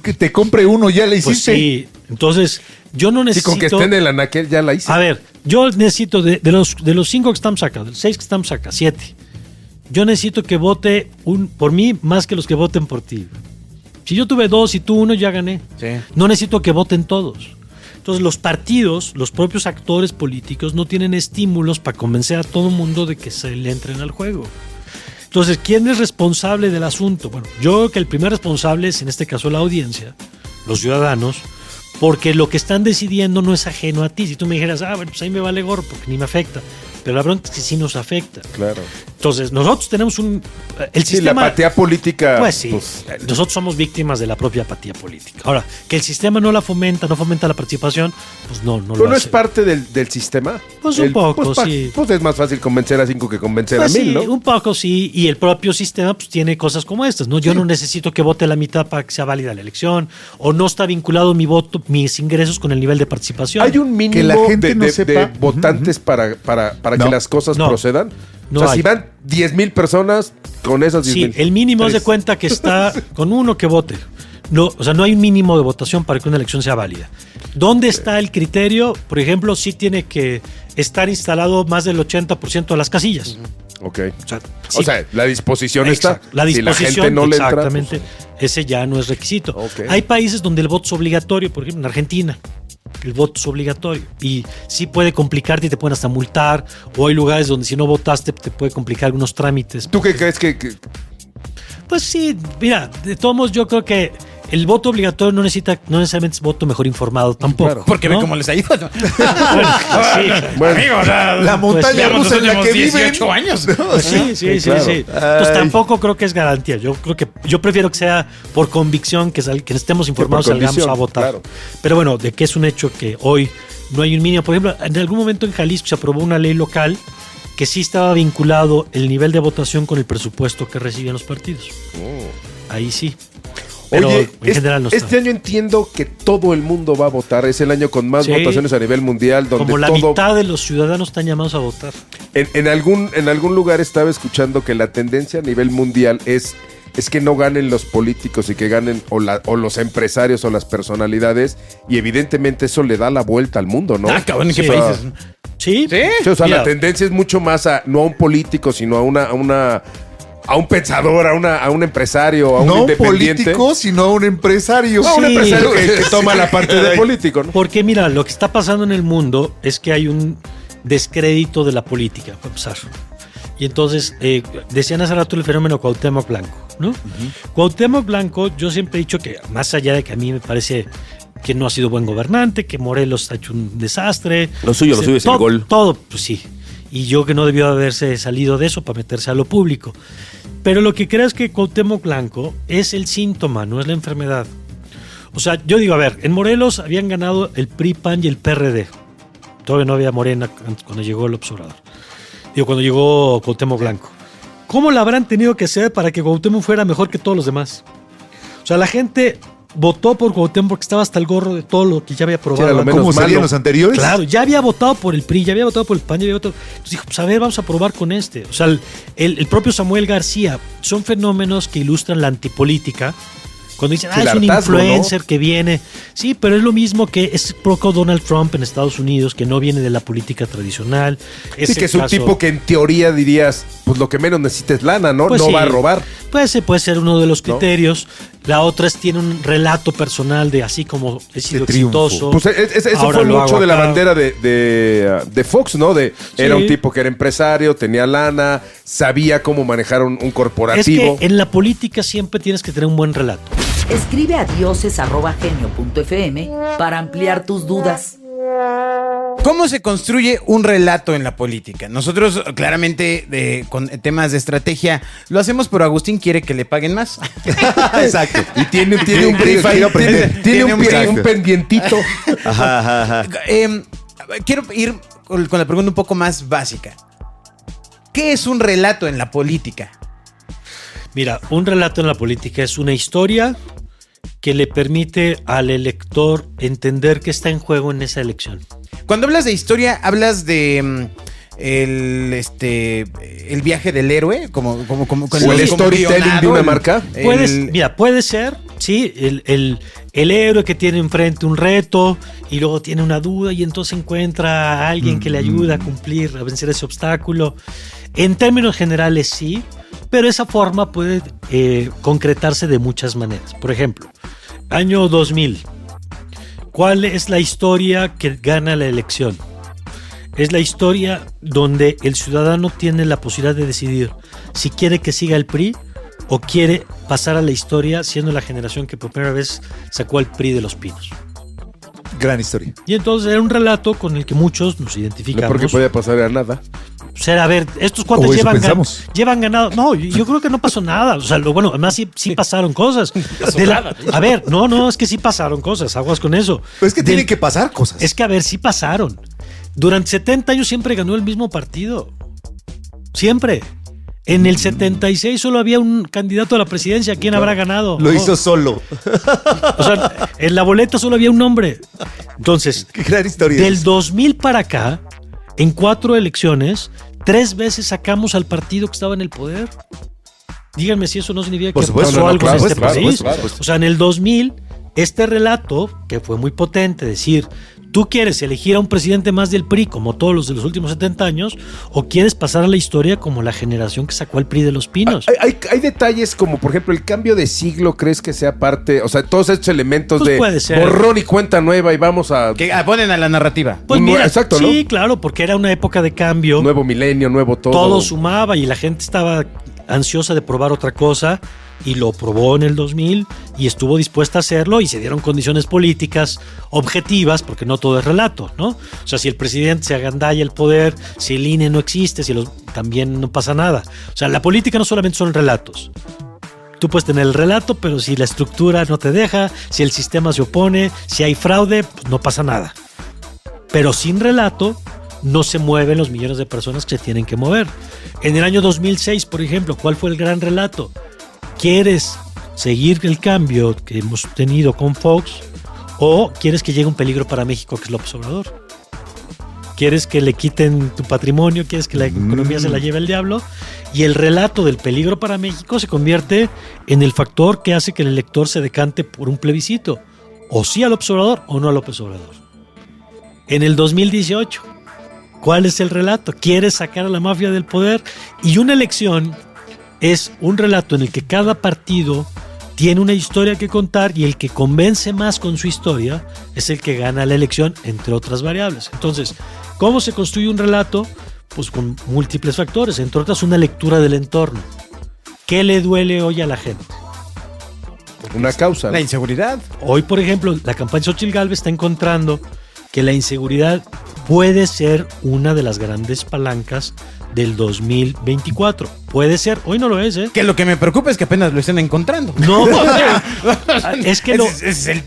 D: Que te compre uno, ya le
H: Pues
D: hiciste.
H: sí, entonces yo no
E: Sí,
H: necesito...
E: con que estén en la naquel ya la hice.
H: A ver, yo necesito de los 5 que estamos acá, de los 6 que estamos acá, 7. Yo necesito que vote por mí más que los que voten por ti. Si yo tuve 2 y tú 1, ya gané.
C: Sí.
H: No necesito que voten todos. Entonces los partidos, los propios actores políticos no tienen estímulos para convencer a todo el mundo de que se le entren al juego. Entonces, ¿quién es responsable del asunto? Bueno, yo creo que el primer responsable es en este caso la audiencia, los ciudadanos, porque lo que están decidiendo no es ajeno a ti. Si tú me dijeras, bueno, pues ahí me vale gorro porque ni me afecta. Pero la verdad es que sí nos afecta.
E: Claro.
H: Entonces, nosotros tenemos el
E: Sí,
H: sistema...
E: la apatía política.
H: Pues sí, nosotros somos víctimas de la propia apatía política. Ahora, que el sistema no la fomenta, no fomenta la participación, pues no
E: ¿Pero
H: lo
E: no
H: hace.
E: es parte del sistema?
H: Pues un poco, sí.
E: Pues es más fácil convencer a 5 que convencer
H: Pues
E: a 1000,
H: sí,
E: ¿no?
H: un poco sí, y el propio sistema pues tiene cosas como estas, ¿no? Yo no necesito que vote la mitad para que sea válida la elección, o no está vinculado mi voto, mis ingresos con el nivel de participación.
E: ¿Hay un mínimo
D: Que la gente no
E: de
D: sepa.
E: votantes para
D: No.
E: que las cosas
H: No.
E: procedan?
H: No
E: o sea,
H: hay.
E: si van 10,000 personas, con esas 10,000.
H: Sí, el mínimo es de
E: Tres.
H: cuenta que está con uno que vote. No, o sea, no hay un mínimo de votación para que una elección sea válida. ¿Dónde está el criterio? Por ejemplo, sí tiene que estar instalado más del 80% de las casillas.
E: Ok.
H: Sí.
E: O sea, la disposición
H: Exacto.
E: está.
H: La disposición,
E: si la gente no le entra,
H: exactamente.
E: pues,
H: Ese ya no es requisito.
E: Ok.
H: Hay países donde el voto es obligatorio, por ejemplo, en Argentina. El voto es obligatorio. Y sí puede complicarte y te pueden hasta multar. O hay lugares donde si no votaste te puede complicar algunos trámites.
E: ¿tú qué crees que
H: Pues sí, mira, de todos modos yo creo que el voto obligatorio no necesariamente es voto mejor informado tampoco.
E: Claro.
C: Porque
H: ¿no?
C: ve cómo les ayuda. ¿no?
H: Sí.
E: Bueno,
C: Amigo, o sea,
D: La montaña
C: llevamos
D: rusa en la
C: los
D: que
C: últimos
D: viven.
C: 18 años.
H: Sí.
E: claro.
H: Entonces
D: Ay.
H: tampoco creo que es garantía. Yo prefiero que sea por convicción, que estemos informados,
E: por
H: salgamos
E: convicción,
H: a votar.
E: claro.
H: Pero bueno, de que es un hecho que hoy no hay un mínimo. Por ejemplo, en algún momento en Jalisco se aprobó una ley local que sí estaba vinculado el nivel de votación con el presupuesto que recibían los partidos. Ahí sí. Pero
E: Oye,
H: en general no está.
E: este año entiendo que todo el mundo va a votar. Es el año con más
H: Sí.
E: votaciones a nivel mundial. Donde
H: Como la
E: todo,
H: mitad de los ciudadanos están llamados a votar.
E: en algún lugar estaba escuchando que la tendencia a nivel mundial es que no ganen los políticos y que ganen o los empresarios o las personalidades. Y evidentemente eso le da la vuelta al mundo, ¿no?
C: Ah, cabrón, ¿en qué
H: Sí.
C: países?
H: Sí.
E: Sí, o sea,
H: Mira,
E: la tendencia es mucho más no a un político, sino a un pensador, a un empresario, a un
D: No un
E: independiente.
D: político, sino un empresario.
E: No, un
H: Sí.
E: empresario que toma la parte de político, ¿no?
H: Porque mira, lo que está pasando en el mundo es que hay un descrédito de la política, para empezar. Y entonces, decían hace rato el fenómeno Cuauhtémoc Blanco, ¿no? Cuauhtémoc Blanco, yo siempre he dicho que, más allá de que a mí me parece que no ha sido buen gobernante, que Morelos ha hecho un desastre.
I: Lo suyo es el gol.
H: Todo, pues sí. Y yo que no debió haberse salido de eso para meterse a lo público. Pero lo que creo es que Cuauhtémoc Blanco es el síntoma, no es la enfermedad. O sea, yo digo, a ver, en Morelos habían ganado el PRI, PAN y el PRD. Todavía no había Morena cuando llegó el Obrador. Digo, cuando llegó Cuauhtémoc Blanco. ¿Cómo la habrán tenido que hacer para que Cuauhtémoc fuera mejor que todos los demás? O sea, la gente votó por Cuauhtémoc porque estaba hasta el gorro de todo lo que ya había probado.
E: Sí, era lo menos
D: ¿Cómo serían
E: malo.
D: los anteriores?
H: Claro, ya había votado por el PRI, ya había votado por el PAN, ya había votado. Entonces dijo, pues a ver, vamos a probar con este. O sea, el propio Samuel García, son fenómenos que ilustran la antipolítica. Cuando dicen,
E: Sí,
H: es un
E: el hartazgo,
H: influencer que viene. Sí, pero es lo mismo que es poco Donald Trump en Estados Unidos, que no viene de la política tradicional.
E: Sí, que es un tipo que en teoría dirías, pues lo que menos necesita es lana, ¿no?
H: Pues
E: no
H: sí.
E: va a robar.
H: Pues ese puede ser uno de los
E: ¿No?
H: criterios. La otra es tiene un relato personal de así como he sido
D: triunfo.
H: exitoso.
E: Pues eso
H: ahora
E: fue
H: lo
E: mucho
H: hago
E: de la
H: acá.
E: bandera de Fox, ¿no? Era
H: Sí.
E: un tipo que era empresario, tenía lana, sabía cómo manejar un
H: Es
E: corporativo.
H: que en la política siempre tienes que tener un buen relato.
B: Escribe a dioses@genio.fm para ampliar tus dudas.
C: ¿Cómo se construye un relato en la política? Nosotros claramente con temas de estrategia lo hacemos, pero Agustín quiere que le paguen más.
D: Exacto.
E: Y tiene un brief ahí,
D: Quiero aprender.
E: tiene un
D: Exacto.
E: pendientito.
C: Quiero ir con la pregunta un poco más básica. ¿Qué es un relato en la política?
H: Mira, un relato en la política es una historia que le permite al elector entender qué está en juego en esa elección.
C: Cuando hablas de historia, hablas de el viaje del héroe, como
E: O el storytelling de una marca.
H: Puede ser, sí, el héroe que tiene enfrente un reto y luego tiene una duda y entonces encuentra a alguien que le ayuda a cumplir, a vencer ese obstáculo. En términos generales sí, pero esa forma puede concretarse de muchas maneras. Por ejemplo, año 2000. ¿Cuál es la historia que gana la elección? Es la historia donde el ciudadano tiene la posibilidad de decidir si quiere que siga el PRI o quiere pasar a la historia siendo la generación que por primera vez sacó al PRI de los pinos.
D: Gran historia.
H: Y entonces era un relato con el que muchos nos
E: No
H: identificamos.
E: porque podía pasar a nada.
H: O sea, a ver, estos cuates
D: O eso
H: llevan
D: pensamos.
H: ganado. No, yo creo que no pasó nada. O sea, además sí pasaron cosas. A ver, no, es que sí pasaron cosas. Aguas con eso.
D: Pero es que tienen que pasar cosas.
H: Es que, a ver, sí pasaron. Durante 70 años siempre ganó el mismo partido. Siempre. En el 76 solo había un candidato a la presidencia. ¿Quién habrá ganado?
D: Lo
H: No.
D: hizo solo.
H: O sea, en la boleta solo había un nombre. Entonces,
D: Qué gran historia.
H: del
D: es.
H: 2000 para acá, en 4 elecciones, 3 veces sacamos al partido que estaba en el poder. Díganme si eso no significa
D: Por
H: que
D: supuesto,
H: pasó
D: no,
H: algo
D: claro,
H: en este
D: claro,
H: país.
D: claro.
H: O sea, en el 2000, este relato, que fue muy potente, decir, ¿Tú quieres elegir a un presidente más del PRI, como todos los de los últimos 70 años, o quieres pasar a la historia como la generación que sacó al PRI de los pinos?
E: Hay detalles como, por ejemplo, el cambio de siglo, ¿crees que sea parte? O sea, todos estos elementos
H: Pues
E: de
H: puede ser.
E: borrón y cuenta nueva y vamos a...
C: Que ponen a la narrativa.
H: Pues
E: un
H: mira,
E: exacto, ¿no?
H: sí, claro, porque era una época de cambio.
E: Nuevo milenio, nuevo todo.
H: Todo sumaba y la gente estaba ansiosa de probar otra cosa y lo probó en el 2000 y estuvo dispuesta a hacerlo y se dieron condiciones políticas objetivas, porque no todo es relato, ¿no? O sea, si el presidente se agandalla el poder, si el INE no existe, también no pasa nada. O sea, la política no solamente son relatos. Tú puedes tener el relato, pero si la estructura no te deja, si el sistema se opone, si hay fraude, pues no pasa nada. Pero sin relato no se mueven los millones de personas que se tienen que mover. En el año 2006, por ejemplo, ¿cuál fue el gran relato? ¿Quieres seguir el cambio que hemos tenido con Fox o quieres que llegue un peligro para México, que es López Obrador? ¿Quieres que le quiten tu patrimonio? ¿Quieres que la economía se la lleve el diablo? Y el relato del peligro para México se convierte en el factor que hace que el elector se decante por un plebiscito. O sí a López Obrador o no a López Obrador. En el 2018, ¿cuál es el relato? ¿Quieres sacar a la mafia del poder? Y una elección es un relato en el que cada partido tiene una historia que contar y el que convence más con su historia es el que gana la elección, entre otras variables. Entonces, ¿cómo se construye un relato? Pues con múltiples factores, entre otras una lectura del entorno. ¿Qué le duele hoy a la gente?
E: Una causa, ¿no?
C: La inseguridad.
H: Hoy, por ejemplo, la campaña Xochitl Gálvez está encontrando que la inseguridad puede ser una de las grandes palancas del 2024. Puede ser, hoy no lo es, ¿eh?
C: Que lo que me preocupa es que apenas lo estén encontrando.
H: No, es que
C: ese es el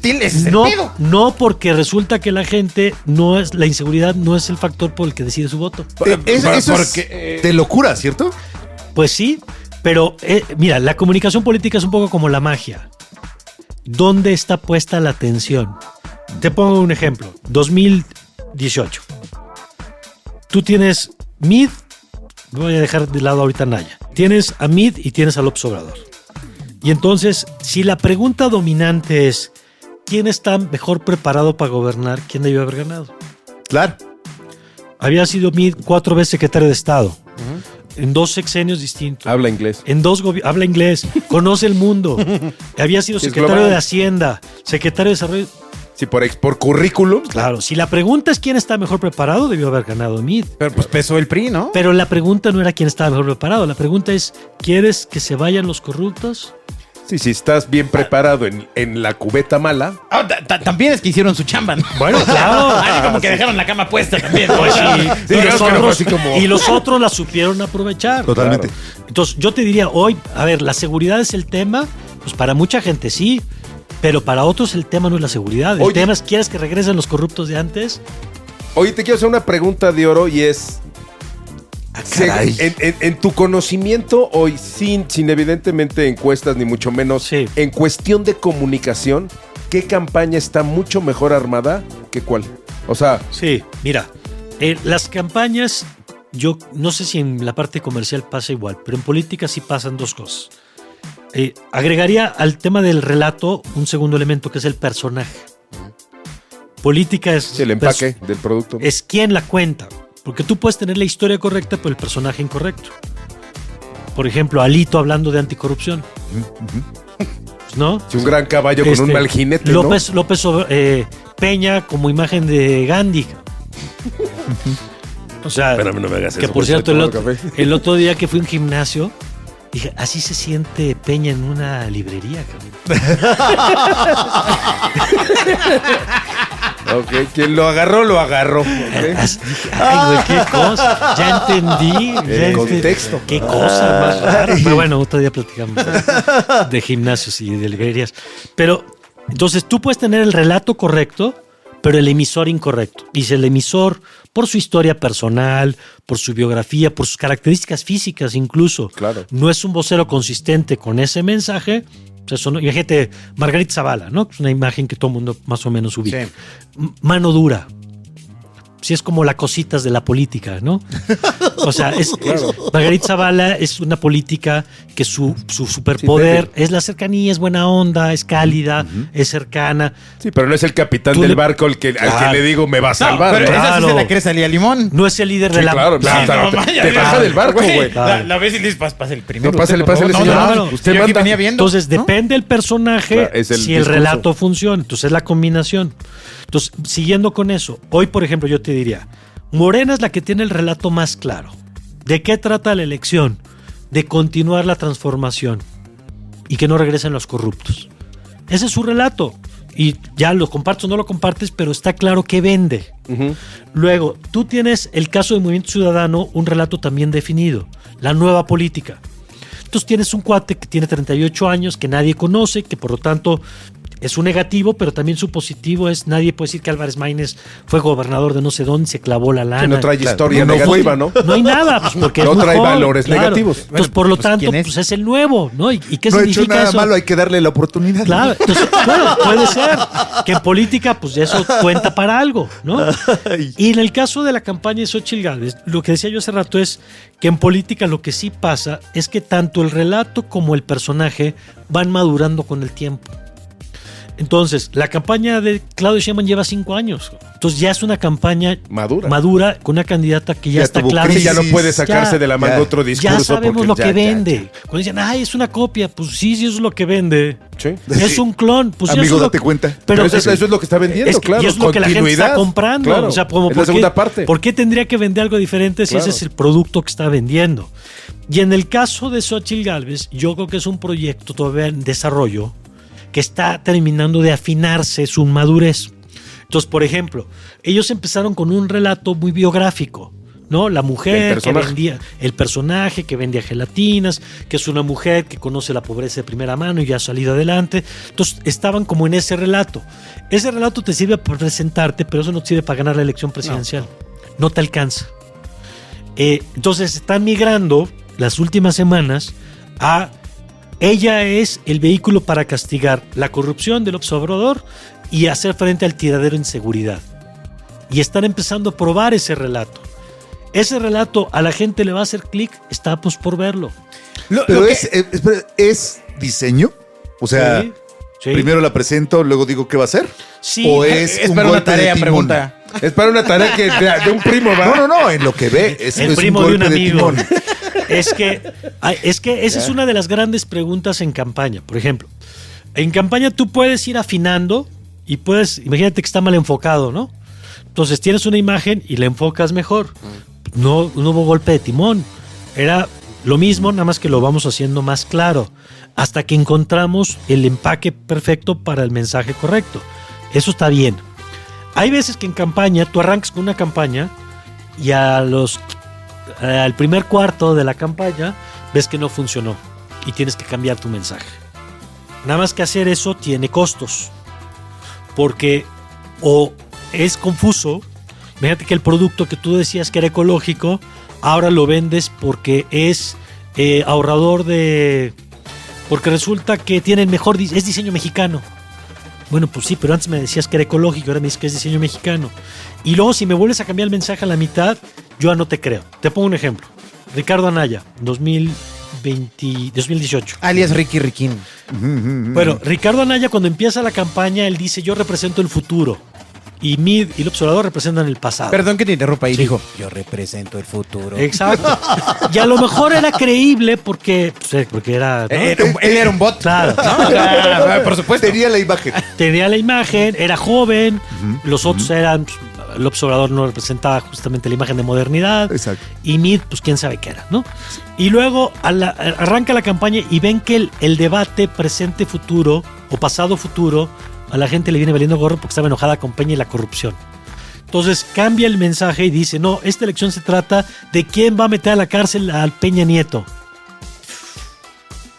H: no,
C: pedo.
H: no, porque resulta que la gente la inseguridad no es el factor por el que decide su voto.
D: Eso es de locura, ¿cierto?
H: Pues sí, pero mira, la comunicación política es un poco como la magia. ¿Dónde está puesta la atención? Te pongo un ejemplo. 2018. Tú tienes Mid, voy a dejar de lado ahorita Naya. Tienes a Mid y tienes a López Obrador. Y entonces, si la pregunta dominante es ¿quién está mejor preparado para gobernar? ¿Quién debió haber ganado?
D: Claro.
H: Había sido Mid 4 veces secretario de Estado. En 2 sexenios distintos.
E: Habla inglés.
H: Habla inglés, conoce el mundo. Había sido secretario de Hacienda, secretario de Desarrollo.
E: Sí, por currículum.
H: Claro, si la pregunta es quién está mejor preparado, debió haber ganado Mid.
C: Pero pues pesó el PRI, ¿no?
H: Pero la pregunta no era quién estaba mejor preparado. La pregunta es, ¿quieres que se vayan los corruptos?
E: Sí, si estás bien preparado en la cubeta mala.
C: También es que hicieron su chamba, ¿no?
H: Bueno, claro.
C: Así como que dejaron la cama puesta también.
H: Pues sí.
C: Sí,
H: Y los otros la supieron aprovechar.
D: Totalmente.
E: Claro.
H: Entonces, yo te diría hoy, a ver, ¿la seguridad es el tema? Pues para mucha gente sí, pero para otros el tema no es la seguridad. El tema es, ¿quieres que regresen los corruptos de antes?
E: Oye, te quiero hacer una pregunta de oro y es...
D: Caray.
E: En tu conocimiento hoy, sin evidentemente encuestas ni mucho menos,
H: Sí.
E: en cuestión de comunicación, ¿qué campaña está mucho mejor armada que cuál? O sea,
H: Sí, mira, las campañas, yo no sé si en la parte comercial pasa igual, pero en política sí pasan 2 cosas. Agregaría al tema del relato un segundo elemento que es el personaje. Política es
E: el empaque del producto.
H: es quién la cuenta, porque tú puedes tener la historia correcta pero el personaje incorrecto. Por ejemplo, Alito hablando de anticorrupción. ¿No?
E: Sí, un gran caballo con un mal jinete,
H: López Peña como imagen de Gandhi. O sea,
E: Espérame, no me hagas
H: que
E: eso,
H: por
E: pues,
H: cierto,
E: estoy tomando café.
H: el otro día que fui a un gimnasio, dije, así se siente Peña en una librería, cabrón.
E: Ok, quien lo agarró, lo agarró. Ok.
H: Dije, ay, güey, qué cosa. Ya entendí.
E: El contexto.
H: Qué cosa más rara. Pero bueno, otro día platicamos de gimnasios y de librerías. Pero, entonces, tú puedes tener el relato correcto, pero el emisor incorrecto. Y si el emisor, por su historia personal, por su biografía, por sus características físicas incluso,
E: Claro.
H: no es un vocero consistente con ese mensaje, pues eso no, imagínate Margarita Zavala, ¿no? Es una imagen que todo el mundo más o menos ubica.
C: Sí.
H: Mano dura. sí es como la cositas de la política, ¿no? O sea, Margarita Zavala es una política que su superpoder es la cercanía, es buena onda, es cálida, es cercana.
E: Sí, pero no es el capitán
H: Tú
E: del
H: le-
E: barco al que le digo me va a salvar.
C: Pero
E: ¿no?
C: esa sí
H: Claro.
C: se la cree salía limón.
H: No es el líder de
E: Sí,
H: la...
E: claro,
H: Sí,
E: claro,
H: no,
E: te baja del barco, güey.
C: La ves y le dices, pásale el primero.
E: No, pásale,
C: usted, por
E: pásale,
C: favor".
E: señor.
H: Claro.
E: Usted
C: Yo aquí
E: manda.
C: venía viendo.
H: Entonces,
C: ¿no?
H: depende del personaje
E: Claro, es el
H: si el
E: discurso.
H: relato funciona. Entonces, es la combinación. Entonces, siguiendo con eso, hoy, por ejemplo, yo te diría, Morena es la que tiene el relato más claro. ¿De qué trata la elección? De continuar la transformación y que no regresen los corruptos. Ese es su relato. Y ya lo compartes o no lo compartes, pero está claro que vende. Luego, tú tienes el caso de Movimiento Ciudadano, un relato también definido, la nueva política. Entonces tienes un cuate que tiene 38 años, que nadie conoce, que por lo tanto es un negativo, pero también su positivo es, nadie puede decir que Álvarez Maínez fue gobernador de no sé dónde y se clavó la lana.
E: Que no trae historia
D: no
E: negativa, ¿no?
H: No hay nada, pues porque
E: No
H: es muy
E: trae
H: joven,
E: valores negativos.
H: Entonces,
C: Bueno,
H: por lo
C: pues,
H: tanto,
C: ¿quién es?
H: pues es el nuevo, ¿no? ¿Y qué
D: No ha hecho
H: significa
D: nada
H: eso?
D: malo, hay que darle la oportunidad.
H: Claro, entonces, bueno, puede ser que en política, pues eso cuenta para algo, ¿no? Y en el caso de la campaña de Xóchitl Gálvez, lo que decía yo hace rato es que en política lo que sí pasa es que tanto el relato como el personaje van madurando con el tiempo. Entonces, la campaña de Claudia Sheinbaum lleva 5 años. Entonces ya es una campaña
E: Madura.
H: con una candidata que ya,
D: Ya
H: está
D: tuvo
H: clara.
E: Sí, ya no
D: crisis,
E: puede sacarse
H: ya,
E: de la manga
D: ya.
E: otro discurso.
H: Ya sabemos
E: porque
H: lo que
E: ya,
H: vende. Cuando dicen, ay, es una copia, pues sí, eso es lo que vende.
E: Sí.
H: Es un clon, pues
D: Amigo,
H: eso es lo
D: date cuenta.
E: Pero eso es lo que está vendiendo,
H: es que-
E: claro.
H: Y es lo que la gente está
E: Continuidad,
H: comprando.
E: claro.
H: O sea, como
E: Es la segunda parte.
H: ¿por qué tendría que vender algo diferente si
E: Claro.
H: ese es el producto que está vendiendo? Y en el caso de Xóchitl Gálvez, yo creo que es un proyecto todavía en desarrollo que está terminando de afinarse su madurez. Entonces, por ejemplo, ellos empezaron con un relato muy biográfico, ¿no? La
E: El
H: mujer que
E: personaje.
H: vendía, el personaje que vendía gelatinas, que es una mujer que conoce la pobreza de primera mano y ya ha salido adelante. Entonces, estaban como en ese relato. Ese relato te sirve para presentarte, pero eso no te sirve para ganar la elección presidencial. No te alcanza. Entonces, están migrando las últimas semanas a ella es el vehículo para castigar la corrupción del observador y hacer frente al tiradero de inseguridad. Y están empezando a probar ese relato. Ese relato a la gente le va a hacer clic, está pues por verlo.
D: Pero
C: Lo que-
D: espera, ¿es diseño? O sea,
H: Sí, sí.
D: primero la presento, luego digo qué va a hacer.
H: Sí,
D: ¿O es
C: Es
D: un
C: para una
D: golpe de
C: tarea,
D: timón?
C: pregunta.
E: Es para una tarea que de un primo, ¿va?
D: No, en lo que ve. Es
H: el
D: un
H: primo de un
D: golpe
H: amigo.
D: timón.
H: Es que esa es una de las grandes preguntas en campaña. Por ejemplo, en campaña tú puedes ir afinando y puedes, imagínate que está mal enfocado, ¿no? Entonces tienes una imagen y la enfocas mejor. No hubo golpe de timón. Era lo mismo, nada más que lo vamos haciendo más claro. Hasta que encontramos el empaque perfecto para el mensaje correcto. Eso está bien. Hay veces que en campaña, tú arrancas con una campaña y al primer cuarto de la campaña ves que no funcionó y tienes que cambiar tu mensaje. Nada más que hacer eso tiene costos. Porque o es confuso, fíjate que el producto que tú decías que era ecológico, ahora lo vendes porque es ahorrador porque resulta que tiene el mejor, es diseño mexicano. Bueno, pues sí, pero antes me decías que era ecológico, ahora me dices que es diseño mexicano. Y luego si me vuelves a cambiar el mensaje a la mitad, yo ya no te creo. Te pongo un ejemplo. Ricardo Anaya, 2018.
C: Alias Ricky Riquín.
H: Bueno, Ricardo Anaya cuando empieza la campaña, él dice, yo represento el futuro. Y Mid y el observador representan el pasado.
C: Perdón que te interrumpa ahí. Dijo, yo represento el futuro.
H: Exacto. Y a lo mejor era creíble porque era... ¿no?
C: Él era un bot.
H: Claro.
C: ¿no? Claro, por supuesto.
D: Tenía la imagen.
H: Tenía la imagen, era joven, los otros eran... El observador no representaba justamente la imagen de modernidad.
D: Exacto.
H: Y Mid, pues quién sabe qué era, ¿no? Y luego arranca la campaña y ven que el debate presente-futuro o pasado-futuro a la gente le viene valiendo gorro porque estaba enojada con Peña y la corrupción. Entonces cambia el mensaje y dice, no, esta elección se trata de quién va a meter a la cárcel al Peña Nieto.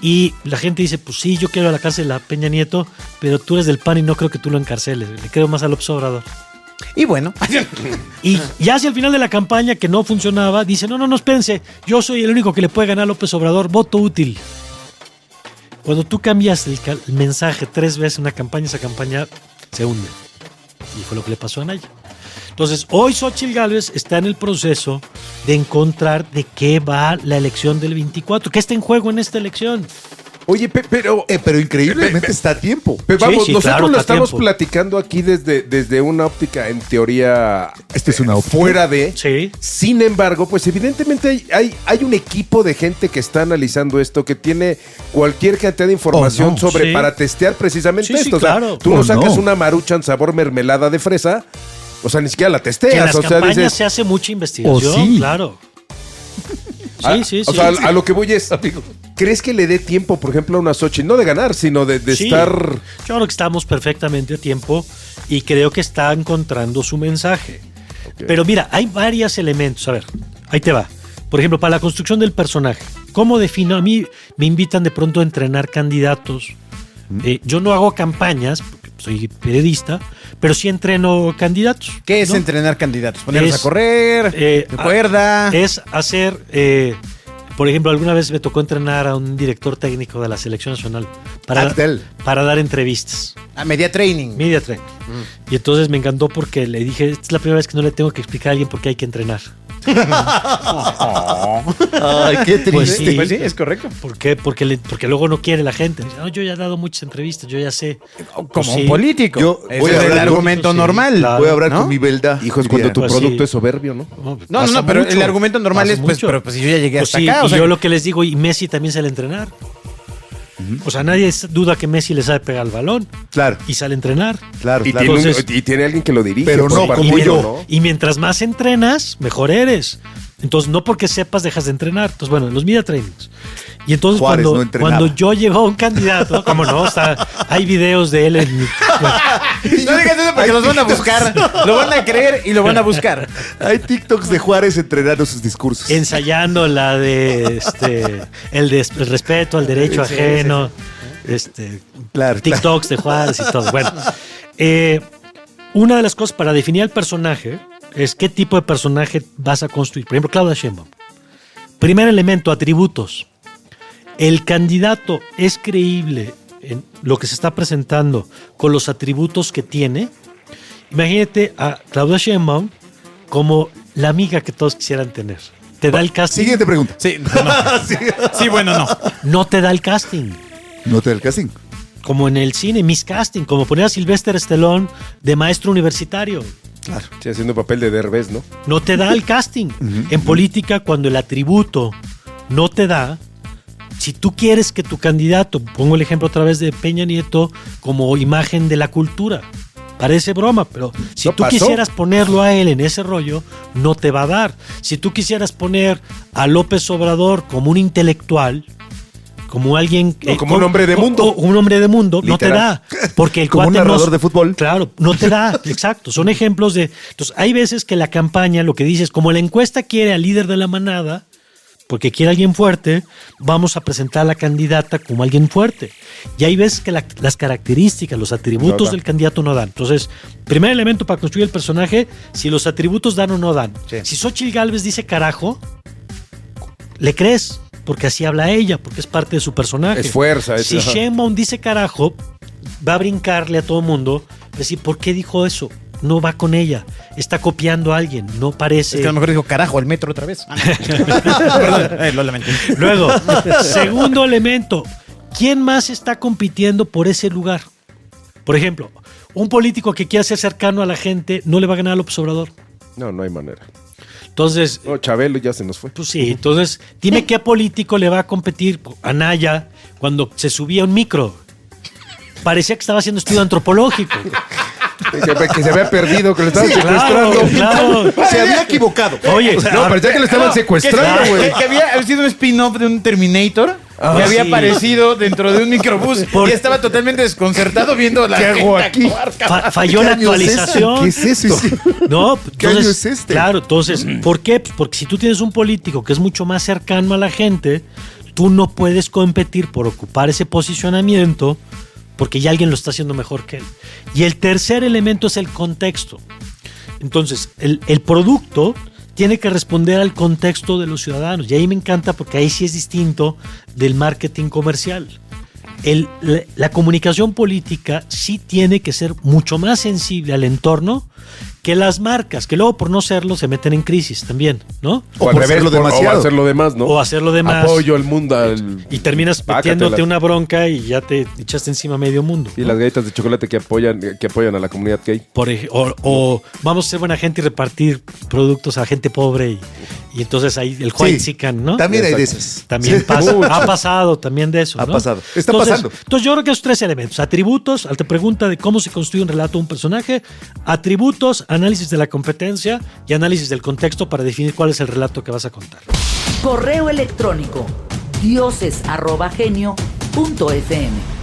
H: Y la gente dice, pues sí, yo quiero a la cárcel a Peña Nieto, pero tú eres del PAN y no creo que tú lo encarceles. Le creo más al observador.
C: Y bueno.
H: Y ya hacia el final de la campaña que no funcionaba, dice, no, espérense, yo soy el único que le puede ganar a López Obrador, voto útil. Cuando tú cambias el mensaje 3 veces en una campaña, esa campaña se hunde. Y fue lo que le pasó a Anaya. Entonces, hoy Xóchitl Gálvez está en el proceso de encontrar de qué va la elección del 24. ¿Qué está en juego en esta elección?
E: Oye, pero
D: increíblemente está a tiempo.
E: vamos,
H: Sí,
E: nosotros
H: claro,
E: lo
H: está
E: estamos
H: tiempo.
E: platicando aquí desde una óptica, en teoría,
D: Esto es una óptica.
E: fuera de.
H: Sí.
E: Sin embargo, pues evidentemente hay un equipo de gente que está analizando esto, que tiene cualquier cantidad de información
D: Oh, no.
E: sobre
H: Sí.
E: para testear precisamente
H: Sí, sí,
E: esto. O sea,
H: claro.
E: tú
D: Oh,
E: no sacas
D: no.
E: una Maruchan sabor mermelada de fresa, o sea, ni siquiera la
H: Que en
E: testeas.
H: las
E: O sea,
H: campañas
E: dices,
H: se hace mucha investigación,
D: Oh, sí.
H: claro. Sí.
E: O sea, a lo que voy es, ¿crees que le dé tiempo, por ejemplo, a una Xóchitl? No de ganar, sino de
H: Sí.
E: estar...
H: Yo creo que estamos perfectamente a tiempo y creo que está encontrando su mensaje. Pero mira, hay varios elementos. A ver, ahí te va. Por ejemplo, para la construcción del personaje, ¿cómo defino? A mí me invitan de pronto a entrenar candidatos. Yo no hago campañas, porque soy periodista, pero sí entreno candidatos.
C: ¿Qué es
H: ¿no?
C: entrenar candidatos? ¿Ponerlos
H: Es,
C: a correr? ¿Cuerda?
H: Es hacer, por ejemplo, alguna vez me tocó entrenar a un director técnico de la Selección Nacional
D: Actel.
H: para dar entrevistas.
C: A media training.
H: Media training. Y entonces me encantó porque le dije, esta es la primera vez que no le tengo que explicar a alguien por qué hay que entrenar.
D: Ay, qué triste.
H: Pues sí.
C: Pues sí, es correcto.
H: ¿Por qué? Porque luego no quiere la gente. Dice, no, yo ya he dado muchas entrevistas, yo ya sé.
C: Como
H: Pues sí.
C: un político.
D: Yo
C: Ese
D: voy a
C: es el
D: hablar
C: argumento
H: sí,
C: normal.
H: claro.
D: Voy a hablar
C: ¿no?
D: con mi belda.
E: Hijos, cuando tu
H: Pues
E: producto
H: sí.
E: es soberbio, ¿no?
H: No,
C: No,
H: pasa
C: pero
H: mucho.
C: el argumento normal
H: Pasa
C: es, pues,
H: mucho.
C: pero pues si yo ya llegué
H: Pues
C: hasta
H: sí,
C: acá. O
H: y
C: sea,
H: yo lo que les digo, y Messi también sale a entrenar. O sea, nadie duda que Messi le sabe pegar el balón
D: Claro,
H: y sale a entrenar.
D: claro,
E: Y,
D: claro.
E: tiene
H: Entonces-
E: y tiene alguien que lo dirige.
D: Pero
E: por
D: no
E: partido,
D: como yo.
E: ¿no?
H: Y mientras más entrenas, mejor eres. Entonces, no porque sepas, dejas de entrenar. Entonces, bueno, los media trainings. Y entonces,
D: Juárez no
H: cuando,
D: entrenaba.
H: cuando yo llegó un candidato, como no, hay videos de él en mi.
C: no digas eso porque los van a buscar. Lo van a creer y lo van a buscar.
D: Hay TikToks de Juárez entrenando sus discursos.
H: Ensayando la de el respeto al derecho
C: Sí,
H: ajeno.
D: Claro,
H: TikToks de Juárez y todo. Bueno, una de las cosas para definir al personaje es qué tipo de personaje vas a construir. Por ejemplo, Claudia Sheinbaum. Primer elemento, atributos. El candidato es creíble en lo que se está presentando con los atributos que tiene. Imagínate a Claudia Sheinbaum como la amiga que todos quisieran tener. ¿Te da el casting?
D: Siguiente pregunta.
C: Sí, no. Sí, bueno, no.
H: No te da el casting.
D: No te da el casting.
H: Como en el cine, Miss Casting, como poner a Sylvester Stallone de maestro universitario.
E: Sí, haciendo papel de Derbez, ¿no?
H: No te da el casting. En política, cuando el atributo no te da, si tú quieres que tu candidato, pongo el ejemplo otra vez de Peña Nieto, como imagen de la cultura, parece broma, pero si
E: No
H: tú
E: pasó.
H: quisieras ponerlo a él en ese rollo, no te va a dar. Si tú quisieras poner a López Obrador como un intelectual, como alguien...
E: No, como un hombre de mundo.
H: Un hombre de mundo, no te
E: Literal.
H: da. Porque el
D: Como un
H: cuate
D: narrador de fútbol.
H: Claro, no te da, exacto. Son ejemplos de... Entonces, hay veces que la campaña, lo que dices, como la encuesta quiere al líder de la manada, porque quiere a alguien fuerte, vamos a presentar a la candidata como alguien fuerte. Y hay veces que las características, los atributos
E: No dan.
H: del candidato no dan. Entonces, primer elemento para construir el personaje, si los atributos dan o no dan.
C: Sí.
H: Si Xóchitl Gálvez dice carajo, le crees, porque así habla ella, porque es parte de su personaje.
E: Es fuerza.
H: Si
E: ajá.
H: Sheinbaum dice carajo, va a brincarle a todo el mundo, decir, ¿por qué dijo eso? No va con ella, está copiando a alguien, no parece...
C: Es que a lo mejor dijo, carajo, el metro otra vez. Perdón, lo lamento.
H: Luego, segundo elemento, ¿quién más está compitiendo por ese lugar? Por ejemplo, un político que quiera ser cercano a la gente no le va a ganar a López Obrador.
E: No, no hay manera.
H: Entonces,
E: No, Chabelo ya se nos fue.
H: pues sí, entonces, dime qué político le va a competir a Naya cuando se subía a un micro. Parecía que estaba haciendo estudio antropológico.
E: Que se había perdido, que lo estaban
H: Claro,
E: secuestrando.
H: claro.
D: Se había equivocado.
H: Oye,
E: No, parecía que lo estaban secuestrando, güey.
C: Que había sido un spin-off de un Terminator que había
H: sí.
C: aparecido dentro de un microbús y estaba totalmente desconcertado viendo la
E: ¿Qué hago
C: gente
E: aquí?
C: actuar.
H: falló la
D: ¿Qué año es
H: actualización.
D: ¿Qué es eso?
H: No,
D: ¿Qué año es este?
H: Claro, entonces, ¿por qué? Pues porque si tú tienes un político que es mucho más cercano a la gente, tú no puedes competir por ocupar ese posicionamiento porque ya alguien lo está haciendo mejor que él. Y el tercer elemento es el contexto. Entonces, el producto tiene que responder al contexto de los ciudadanos. Y ahí me encanta porque ahí sí es distinto del marketing comercial. La comunicación política sí tiene que ser mucho más sensible al entorno que las marcas, que luego por no serlo se meten en crisis también, ¿no?
D: O por verlo demasiado.
E: O hacer lo demás, ¿no?
H: O hacer lo demás.
E: Apoyo al mundo.
H: Y terminas
E: Pácatelas.
H: metiéndote una bronca y ya te echaste encima a medio mundo.
E: Y
H: ¿no?
E: las galletas de chocolate que apoyan a la comunidad gay.
H: O vamos a ser buena gente y repartir productos a gente pobre y entonces ahí el white sican, ¿no?
D: También hay de
E: Exacto.
D: esas.
H: También pasa, ha pasado también de eso.
D: Ha
H: ¿no?
D: pasado. Está
H: Entonces,
D: pasando.
H: Entonces yo creo que esos 3 elementos: atributos, te pregunta de cómo se construye un relato de un personaje, atributos, análisis de la competencia y análisis del contexto para definir cuál es el relato que vas a contar.
B: Correo electrónico dioses@genio.fm.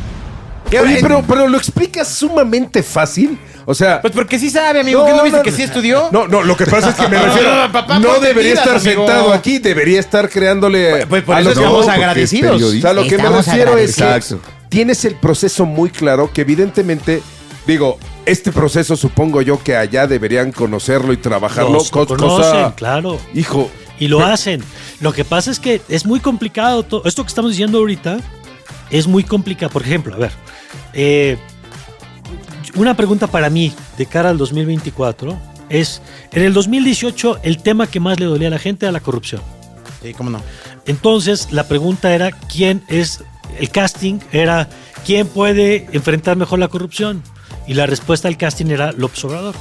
E: Oye, pero lo explicas sumamente fácil. O sea,
C: Pues porque sí sabe, amigo. ¿Qué no viste que sí estudió?
E: No, lo que pasa es que me refiero.
C: papá,
E: no
C: ponte
E: debería
C: pilas,
E: estar
C: amigo.
E: sentado aquí, debería estar creándole.
C: Pues por
E: a
C: eso
E: los-
C: estamos
D: porque es
C: agradecidos.
D: periodista.
E: O sea, lo que me
B: Estamos
E: refiero es que
D: agradecidos.
E: tienes el proceso muy claro, que evidentemente, digo, este proceso supongo yo que allá deberían conocerlo y trabajarlo.
H: Los conocen, claro.
E: Hijo.
H: Y lo hacen. Lo que pasa es que es muy complicado. Esto que estamos diciendo ahorita es muy complicado. Por ejemplo, a ver, una pregunta para mí de cara al 2024 es, en el 2018 el tema que más le dolía a la gente era la corrupción.
C: Sí, cómo no.
H: Entonces la pregunta era, el casting era, ¿quién puede enfrentar mejor la corrupción? Y la respuesta al casting era López Obrador.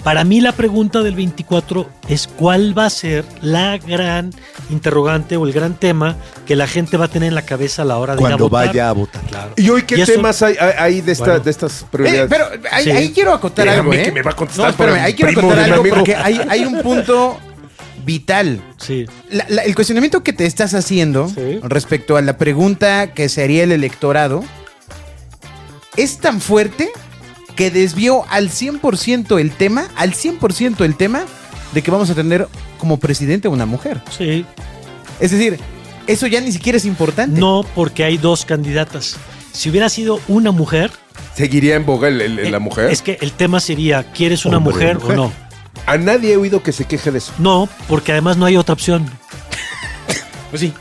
H: Para mí la pregunta del 24 es cuál va a ser la gran interrogante o el gran tema que la gente va a tener en la cabeza a la hora de ir a
D: Cuando
H: votar.
D: vaya a votar.
H: Claro.
E: ¿Y hoy qué
H: Y eso-
E: temas hay de,
H: Bueno.
E: de estas prioridades?
C: Pero ahí,
H: Sí.
C: ahí quiero acotar
E: Déjame
C: algo, ¿eh?
E: que me va a contestar
C: No, espérame,
E: por el
C: ahí quiero
E: primo
C: acotar
E: de mi
C: algo
E: amigo.
C: porque hay un punto vital.
H: Sí.
C: El cuestionamiento que te estás haciendo
H: Sí.
C: respecto a la pregunta que se haría el electorado es tan fuerte que desvió al 100% el tema, de que vamos a tener como presidente a una mujer.
H: Sí.
C: Es decir, eso ya ni siquiera es importante.
H: No, porque hay 2 candidatas. Si hubiera sido una mujer,
E: ¿Seguiría en boga la mujer?
H: es que el tema sería, ¿quieres una
D: Hombre,
H: mujer,
D: mujer.
H: o no?
E: A nadie he oído que se queje de eso.
H: No, porque además no hay otra opción.
C: Pues sí.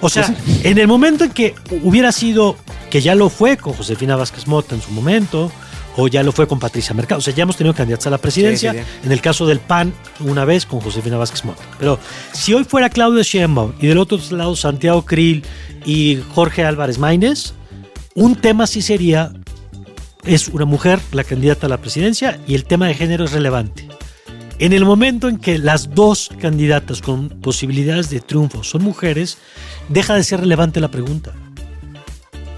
H: O sea, en el momento en que hubiera sido, que ya lo fue con Josefina Vázquez Mota en su momento, o ya lo fue con Patricia Mercado, o sea, ya hemos tenido candidatos a la presidencia,
C: Sí, sí,
H: en el caso del PAN, una vez con Josefina Vázquez Mota. Pero si hoy fuera Claudia Sheinbaum y del otro lado Santiago Krill y Jorge Álvarez Maínez, un tema sí sería, es una mujer la candidata a la presidencia y el tema de género es relevante. En el momento en que las 2 candidatas con posibilidades de triunfo son mujeres, deja de ser relevante la pregunta.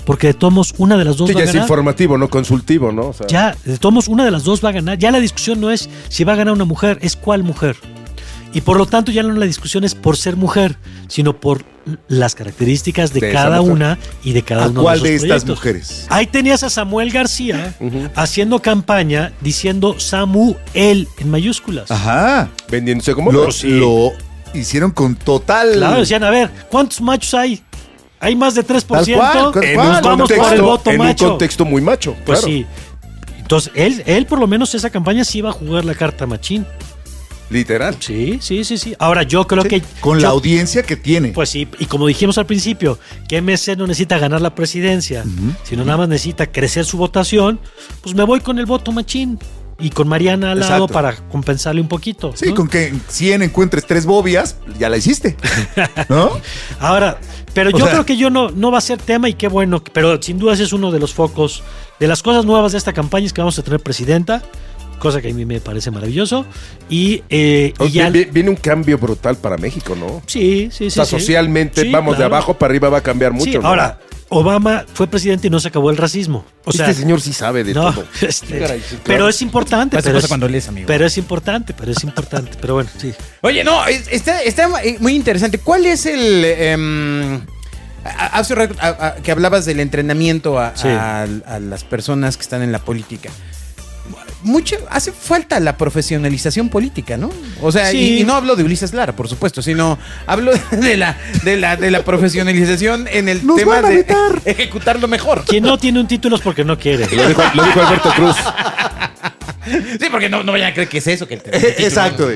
H: Porque de todos modos, una de las 2
E: Sí,
H: va a
E: ya es
H: ganar.
E: informativo, no consultivo, ¿no? O sea,
H: Ya, de todos modos, una de las 2 va a ganar. Ya la discusión no es si va a ganar una mujer, es cuál mujer. Y por lo tanto ya no la discusión es por ser mujer, sino por las características de
E: De esa
H: cada
E: mujer.
H: una y de cada
D: ¿A
H: uno
D: cuál
H: de
D: de
H: esos
D: estas
H: proyectos.
D: mujeres?
H: Ahí tenías a Samuel García haciendo campaña diciendo Samuel en mayúsculas.
D: Ajá.
E: vendiéndose como
D: Lo,
E: otro.
D: lo hicieron con total.
H: Claro, decían, a ver, ¿cuántos machos hay? ¿Hay más de 3%?
D: Tal cual, tal
E: En
D: cual.
E: un
H: Vamos por el voto
E: en
H: macho.
E: un contexto muy macho.
H: Pues
E: claro.
H: sí. Entonces, él por lo menos esa campaña sí iba a jugar la carta machín.
E: Literal.
H: Sí. Ahora yo creo que...
D: Con la
H: yo-
D: audiencia que tiene.
H: Pues sí, y como dijimos al principio, que MC no necesita ganar la presidencia, sino nada más necesita crecer su votación, pues me voy con el voto machín y con Mariana al lado
D: Exacto.
H: para compensarle un poquito.
D: Sí,
H: ¿no?
D: con que en 100 encuentres 3 bobias, ya la hiciste. ¿No?
H: Ahora, pero
D: O
H: yo
D: sea-
H: creo que no va a ser tema y qué bueno, pero sin duda ese es uno de los focos, de las cosas nuevas de esta campaña es que vamos a tener presidenta, cosa que a mí me parece maravilloso, y ya...
E: Viene un cambio brutal para México, ¿no?
H: Sí.
E: O sea, socialmente,
H: Sí,
E: vamos de
H: claro.
E: abajo para arriba va a cambiar mucho.
H: Sí,
E: ¿no?
H: ahora, Obama fue presidente y no se acabó el racismo. O sea,
E: este señor sí sabe de
H: no,
E: todo.
H: Pero es importante.
C: Pasa
H: Pero
C: cosa
H: es,
C: cuando lees, amigo.
H: pero es importante. Pero bueno, sí.
C: Oye, no, está muy interesante. ¿Cuál es el... hace rato que hablabas del entrenamiento
H: Sí.
C: a las personas que están en la política. Hace falta la profesionalización política, ¿no? O sea,
H: Sí.
C: y no hablo de Ulises Lara, por supuesto, sino hablo de la profesionalización en el
D: Nos
C: tema
D: van a
C: de
D: vetar.
C: ejecutarlo mejor.
H: Quien no tiene un título es porque no quiere.
E: Lo dijo Alberto Cruz.
C: Sí, porque no vayan a creer que es eso. Que el
D: Exacto.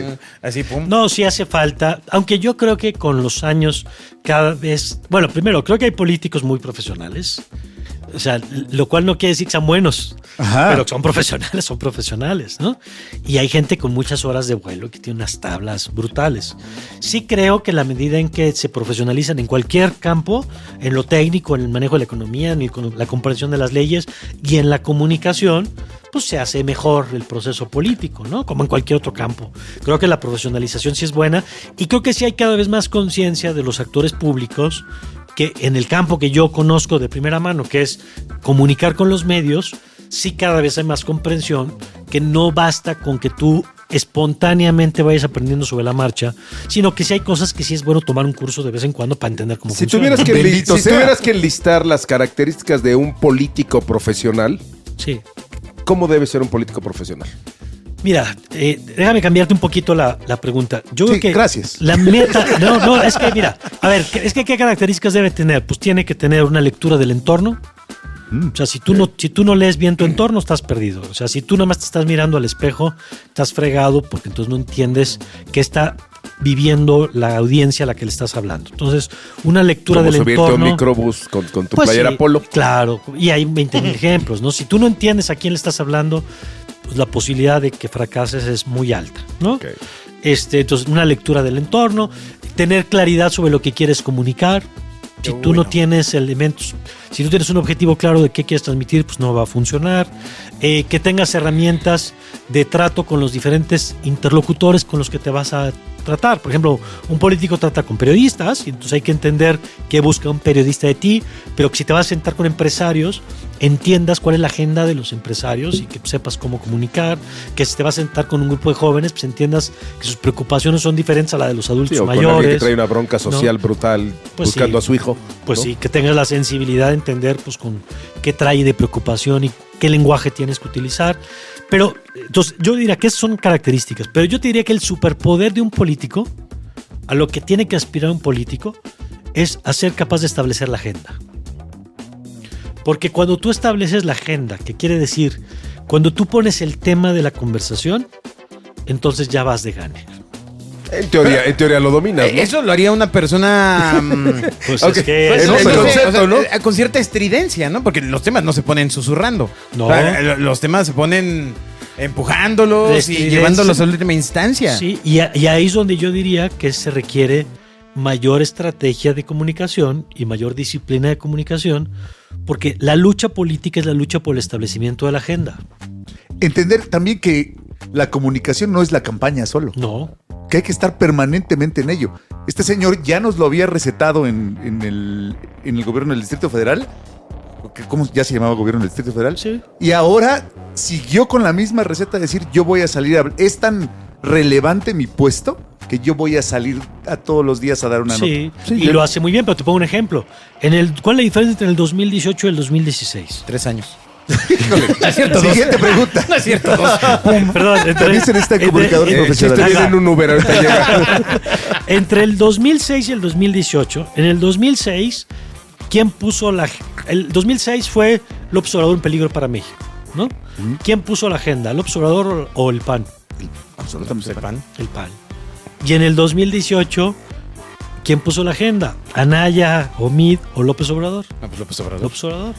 C: Así, pum.
H: No, sí hace falta. Aunque yo creo que con los años cada vez... Bueno, primero, creo que hay políticos muy profesionales. O sea, lo cual no quiere decir que sean buenos,
D: Ajá.
H: pero son profesionales, ¿no? Y hay gente con muchas horas de vuelo que tiene unas tablas brutales. Sí creo que la medida en que se profesionalizan en cualquier campo, en lo técnico, en el manejo de la economía, en la comprensión de las leyes y en la comunicación, pues se hace mejor el proceso político, ¿no? Como en cualquier otro campo. Creo que la profesionalización sí es buena y creo que sí hay cada vez más conciencia de los actores públicos que en el campo que yo conozco de primera mano, que es comunicar con los medios, sí cada vez hay más comprensión que no basta con que tú espontáneamente vayas aprendiendo sobre la marcha, sino que sí hay cosas que sí es bueno tomar un curso de vez en cuando para entender cómo
E: Si
H: funciona.
E: tuvieras que enlistar las características de un político profesional,
H: Sí.
E: ¿cómo debe ser un político profesional?
H: Mira, déjame cambiarte un poquito la pregunta. Yo
D: Sí,
H: creo que
D: gracias.
H: la meta, no, es que mira, a ver, es que ¿qué características debe tener? Pues tiene que tener una lectura del entorno. O sea, si tú no lees bien tu entorno, estás perdido. O sea, si tú nada más te estás mirando al espejo, estás fregado porque entonces no entiendes qué está viviendo la audiencia a la que le estás hablando. Entonces, una lectura
E: Como
H: del
E: subirte
H: entorno.
E: a un microbús con tu
H: Pues
E: playera
H: sí,
E: polo.
H: Claro, y hay 20,000 ejemplos, ¿no? Si tú no entiendes a quién le estás hablando, pues la posibilidad de que fracases es muy alta, ¿no?
E: Ok.
H: Entonces, una lectura del entorno, tener claridad sobre lo que quieres comunicar. Si tú no tienes elementos, si no tienes un objetivo claro de qué quieres transmitir, pues no va a funcionar. Que tengas herramientas de trato con los diferentes interlocutores con los que te vas a tratar. Por ejemplo, un político trata con periodistas y entonces hay que entender qué busca un periodista de ti, pero que si te vas a sentar con empresarios, entiendas cuál es la agenda de los empresarios y que sepas cómo comunicar, que si te vas a sentar con un grupo de jóvenes, pues entiendas que sus preocupaciones son diferentes a la de los adultos
E: Sí, o con
H: mayores.
E: alguien que trae una bronca social
H: ¿no?
E: brutal
H: Pues
E: buscando
H: sí.
E: a su hijo.
H: Pues
E: ¿no?
H: sí, que tengas la sensibilidad de entender pues con qué trae de preocupación y qué lenguaje tienes que utilizar. Pero entonces yo diría que esas son características, pero yo te diría que el superpoder de un político, a lo que tiene que aspirar un político, es a ser capaz de establecer la agenda. Porque cuando tú estableces la agenda, que quiere decir, cuando tú pones el tema de la conversación, entonces ya vas de gane.
E: En teoría lo dominas, ¿no?
C: Eso lo haría una persona
H: Pues
E: Ok.
H: es que
E: Pues
H: eso-
E: no, pero- concepto, ¿no?
C: con cierta estridencia, ¿no? Porque los temas no se ponen susurrando.
H: No.
C: O sea, los temas se ponen empujándolos y
H: Estridencia.
C: llevándolos a la última instancia.
H: Sí, y ahí es donde yo diría que se requiere mayor estrategia de comunicación y mayor disciplina de comunicación, porque la lucha política es la lucha por el establecimiento de la agenda.
D: Entender también que la comunicación no es la campaña solo,
H: No,
D: que hay que estar permanentemente en ello. Este señor ya nos lo había recetado en el gobierno del Distrito Federal. ¿Cómo ya se llamaba gobierno del Distrito Federal?
H: sí.
D: Y ahora siguió con la misma receta de decir, yo voy a salir a... Es tan relevante mi puesto que yo voy a salir a todos los días a dar una
H: Sí,
D: nota.
H: y lo hace muy bien, pero te pongo un ejemplo. ¿Cuál es la diferencia entre el 2018 y el 2016?
C: 3 años.
D: Híjole. Siguiente pregunta.
C: No es cierto, dos.
H: Perdón,
D: También se necesita comunicadores profesionales.
E: Te viene en un Uber, ahorita llega.
H: Entre el 2006 y el 2018, en el 2006, ¿quién puso el 2006 fue López Obrador un peligro para México, ¿no? ¿Quién puso la agenda, López Obrador o el PAN?
D: Absolutamente.
C: El pan.
H: El PAN. Y en el 2018, ¿quién puso la agenda? ¿Anaya, Omid o López Obrador?
C: No, pues López Obrador.
H: López Obrador.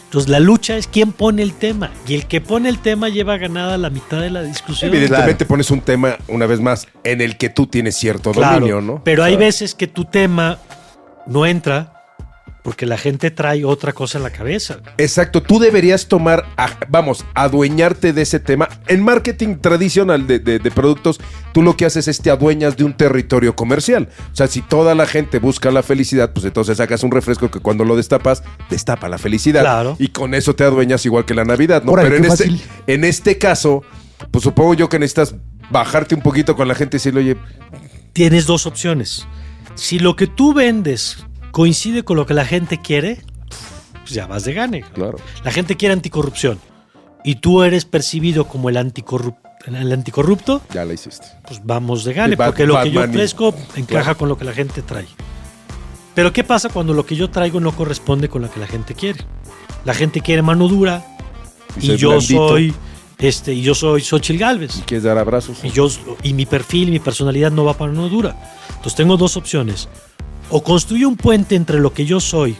H: Entonces la lucha es quién pone el tema. Y el que pone el tema lleva ganada la mitad de la discusión.
E: Evidentemente pones un tema, una vez más, en el que tú tienes cierto
H: Claro,
E: dominio, ¿no?
H: pero
E: O
H: hay
E: sea,
H: veces que tu tema no entra porque la gente trae otra cosa en la cabeza.
E: Exacto, tú deberías adueñarte de ese tema. En marketing tradicional de productos, tú lo que haces es te adueñas de un territorio comercial. O sea, si toda la gente busca la felicidad, pues entonces sacas un refresco que cuando lo destapas, destapa la felicidad.
H: Claro.
E: Y con eso te adueñas igual que la Navidad, ¿no?
D: Órale,
E: Pero
D: qué fácil.
E: en este caso, pues supongo yo que necesitas bajarte un poquito con la gente y decirle, oye,
H: Tienes dos opciones. Si lo que tú vendes coincide con lo que la gente quiere, pues ya vas de gane.
E: claro.
H: La gente quiere anticorrupción y tú eres percibido como el anticorrupto,
E: Ya la hiciste.
H: pues vamos de gane,
E: Sí,
H: porque lo que yo
E: Batman y-
H: ofrezco encaja
E: Claro.
H: con lo que la gente trae. Pero ¿qué pasa cuando lo que yo traigo no corresponde con lo que la gente quiere? La gente quiere mano dura y
E: ser
H: yo
E: blandito.
H: soy Xóchitl Gálvez.
E: ¿Y quieres dar abrazos?
H: Y mi perfil, mi personalidad no va para mano dura. Entonces tengo dos opciones. O construyo un puente entre lo que yo soy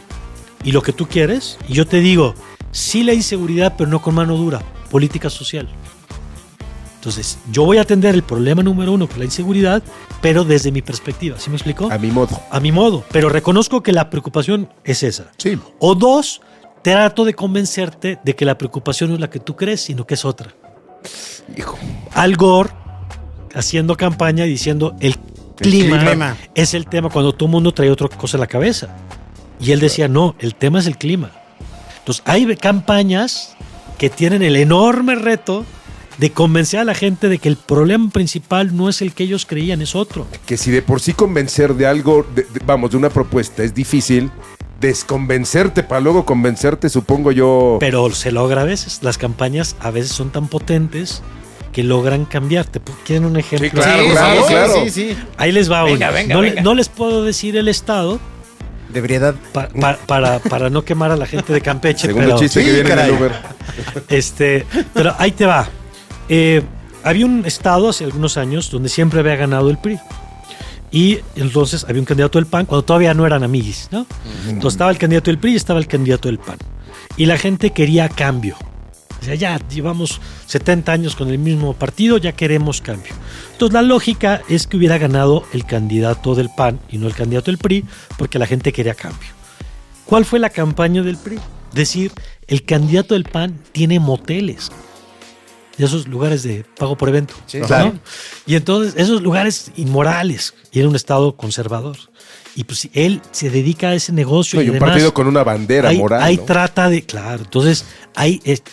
H: y lo que tú quieres. Y yo te digo, sí la inseguridad, pero no con mano dura, política social. Entonces, yo voy a atender el problema número 1, que es la inseguridad, pero desde mi perspectiva. ¿Sí me explico?
E: A mi modo.
H: A mi modo. Pero reconozco que la preocupación es esa.
D: Sí.
H: O 2, trato de convencerte de que la preocupación no es la que tú crees, sino que es otra.
E: Hijo.
H: Al Gore haciendo campaña diciendo el clima
C: clima.
H: es el tema, cuando todo el mundo trae otra cosa en la cabeza. Y él decía, no, el tema es el clima. Entonces, hay campañas que tienen el enorme reto de convencer a la gente de que el problema principal no es el que ellos creían, es otro.
E: Que si de por sí convencer de algo, de una propuesta es difícil, desconvencerte para luego convencerte, supongo yo.
H: Pero se logra a veces. Las campañas a veces son tan potentes que logran cambiarte. ¿Quieren un ejemplo?
E: Sí, claro.
C: Sí.
H: Ahí les va
C: Venga,
H: uno.
C: venga,
H: no,
C: venga.
H: no les puedo decir el estado
C: De verdad.
H: para no quemar a la gente de Campeche.
E: Segundo
H: pero,
E: chiste que
D: sí,
E: viene en
D: caray.
E: el Uber.
H: Pero ahí te va. Había un estado hace algunos años donde siempre había ganado el PRI. Y entonces había un candidato del PAN cuando todavía no eran amiguis, ¿no? Entonces estaba el candidato del PRI y estaba el candidato del PAN. Y la gente quería cambio. O sea, ya llevamos 70 años con el mismo partido, ya queremos cambio. Entonces la lógica es que hubiera ganado el candidato del PAN y no el candidato del PRI, porque la gente quería cambio. ¿Cuál fue la campaña del PRI? Decir, el candidato del PAN tiene moteles. De esos lugares de pago por evento.
C: Sí,
H: ¿no?
D: claro.
H: Y entonces, esos lugares inmorales. Y era un estado conservador. Y pues él se dedica a ese negocio.
E: No,
H: y
E: y un
H: además,
E: partido con una bandera moral.
H: Hay
E: ¿no?
H: trata de. Claro, entonces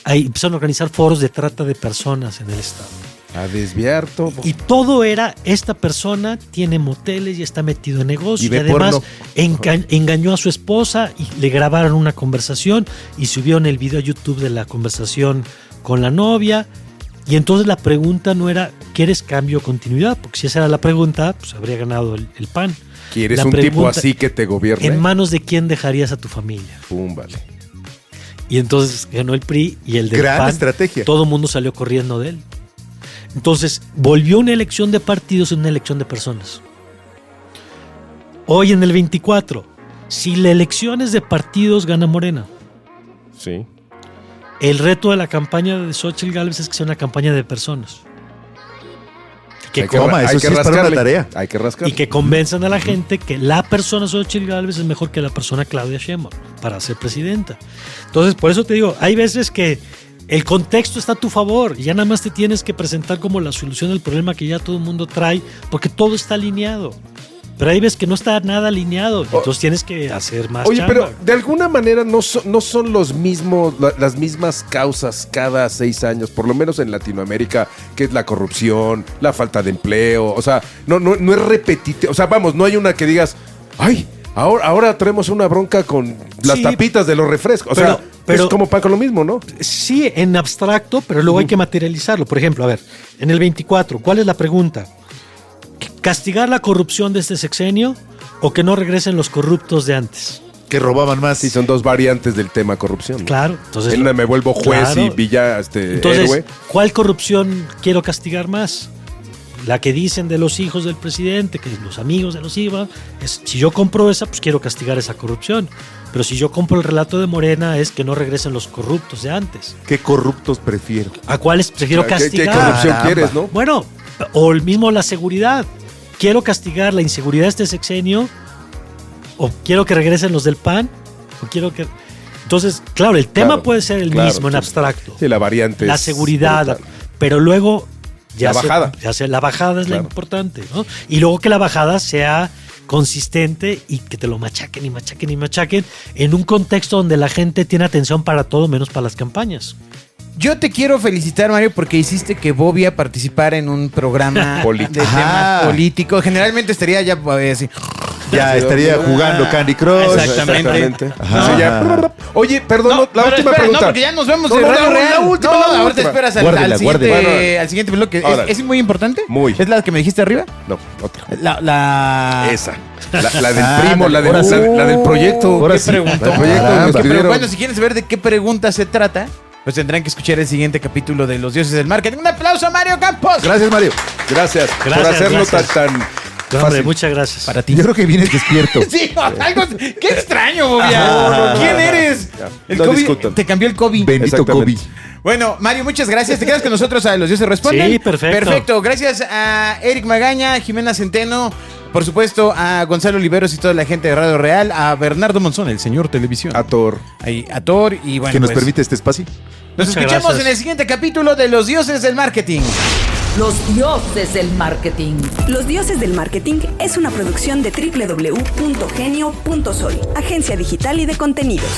H: empezaron a organizar foros de trata de personas en el estado.
E: A desviar todo.
H: Y todo era, esta persona tiene moteles y está metido en negocios.
E: Y
H: Y
E: ve
H: además
E: porno.
H: engañó a su esposa y le grabaron una conversación y subieron el video a YouTube de la conversación con la novia. Y entonces la pregunta no era, ¿quieres cambio o continuidad? Porque si esa era la pregunta, pues habría ganado el PAN.
E: ¿Quieres
H: La
E: un tipo
H: pregunta,
E: así que te gobierne?
H: ¿en manos de quién dejarías a tu familia?
E: Pum, vale.
H: Y entonces ganó el PRI y el del
D: Gran
H: PAN.
D: estrategia.
H: Todo el mundo salió corriendo de él. Entonces, volvió una elección de partidos en una elección de personas. Hoy en el 24, si la elección es de partidos, gana Morena.
E: Sí.
H: El reto de la campaña de Xóchitl Gálvez es que sea una campaña de personas. Que
E: Hay que
D: coma, eso sí es para una
E: rascarle.
D: tarea.
E: Hay que rascarle.
H: y que convenzan a la gente que la persona Xóchitl Gálvez es mejor que la persona Claudia Sheinbaum para ser presidenta. Entonces, por eso te digo, hay veces que el contexto está a tu favor y ya nada más te tienes que presentar como la solución del problema que ya todo el mundo trae, porque todo está alineado. Pero hay veces que no está nada alineado, entonces tienes que hacer más
E: Oye,
H: chamba.
E: pero de alguna manera no son los mismos, las mismas causas cada 6 años, por lo menos en Latinoamérica, que es la corrupción, la falta de empleo, o sea, no es repetitivo, o sea, vamos, no hay una que digas, ay, ahora traemos una bronca con las
H: Sí,
E: tapitas de los refrescos, o
H: pero-
E: sea,
H: pero-
E: es como pan con lo mismo, ¿no?
H: Sí, en abstracto, pero luego hay que materializarlo. Por ejemplo, a ver, en el 24, ¿cuál es la pregunta? ¿Castigar la corrupción de este sexenio o que no regresen los corruptos de antes?
D: Que robaban más.
E: Sí, son dos variantes del tema corrupción. ¿no?
H: Claro, entonces.
E: En una me vuelvo juez
H: Claro.
E: y villa
H: Entonces,
E: héroe.
H: ¿cuál corrupción quiero castigar más? La que dicen de los hijos del presidente, que los amigos de los hijos, es si yo compro esa, pues quiero castigar esa corrupción. Pero si yo compro el relato de Morena, es que no regresen los corruptos de antes.
D: ¿Qué corruptos prefiero?
H: ¿A cuáles prefiero
E: ¿Qué
H: castigar?
E: corrupción
D: Caramba.
E: quieres, no?
H: Bueno, o el mismo la seguridad. ¿Quiero castigar la inseguridad de este sexenio? ¿O quiero que regresen los del PAN? ¿O quiero que...? Entonces, claro, el tema
E: Claro,
H: puede ser el
E: claro,
H: mismo en
E: sí.
H: abstracto.
E: Sí, la variante
H: La
E: es
H: seguridad,
E: brutal.
H: pero luego...
E: La bajada.
H: La bajada es la
E: Claro.
H: importante, ¿no? Y luego que la bajada sea consistente y que te lo machaquen y machaquen y machaquen en un contexto donde la gente tiene atención para todo menos para las campañas.
C: Yo te quiero felicitar, Mario, porque hiciste que Bobia participara en un programa
E: Político.
C: de temas
D: Ajá.
C: políticos. Generalmente estaría ya así.
D: Ya estaría jugando Candy Crush.
C: Exactamente.
D: Ajá.
E: Sí, ya. Oye, perdón, la
C: pero
E: última
C: espera,
E: pregunta.
C: No, porque ya nos vemos
E: No,
C: de
E: no,
C: Radio
E: la
C: Real.
E: última,
C: no,
E: la
C: ahorita
E: última.
C: esperas al
D: Guárdela,
C: siguiente bloque.
E: Órale.
C: ¿Es muy importante?
E: Muy.
C: ¿Es la que me dijiste arriba?
E: No, otra.
C: La...
E: Esa. La del
D: Ah,
E: primo, la del,
D: ahora sí.
E: la del proyecto.
D: Ahora
C: ¿Qué
D: sí.
C: preguntó?
E: El proyecto
D: Caramba.
E: nos
C: Pero
E: pidieron.
C: bueno, si quieren saber de qué pregunta se trata, pues tendrán que escuchar el siguiente capítulo de Los Dioses del Marketing. Un aplauso a Mario Campos.
D: Gracias, Mario.
E: Gracias, por
H: Gracias,
E: hacerlo
H: gracias. Hombre,
D: Fácil.
H: muchas gracias.
C: Para ti.
D: Yo creo que vienes despierto.
C: Sí, algo. ¡Qué extraño, Bobia! ¿Quién eres? El
E: No
C: COVID.
E: discutan.
C: Te cambió el COVID.
D: Bendito
E: Exactamente.
D: COVID.
C: Bueno, Mario, muchas gracias. ¿Te quedas con nosotros a Los Dioses Responden?
H: Sí, perfecto.
C: Perfecto. Gracias a Eric Magaña, Jimena Centeno, por supuesto a Gonzalo Oliveros y toda la gente de Radio Real, a Bernardo Monzón, el señor Televisión.
E: A Thor.
C: A Thor y bueno,
D: Que nos
C: pues,
D: permite este espacio.
C: nos
H: Muchas
C: escuchamos
H: gracias.
C: en el siguiente capítulo de Los Dioses del Marketing.
B: Los dioses del marketing.
A: Los Dioses del Marketing es una producción de www.genio.sol, agencia digital y de contenidos.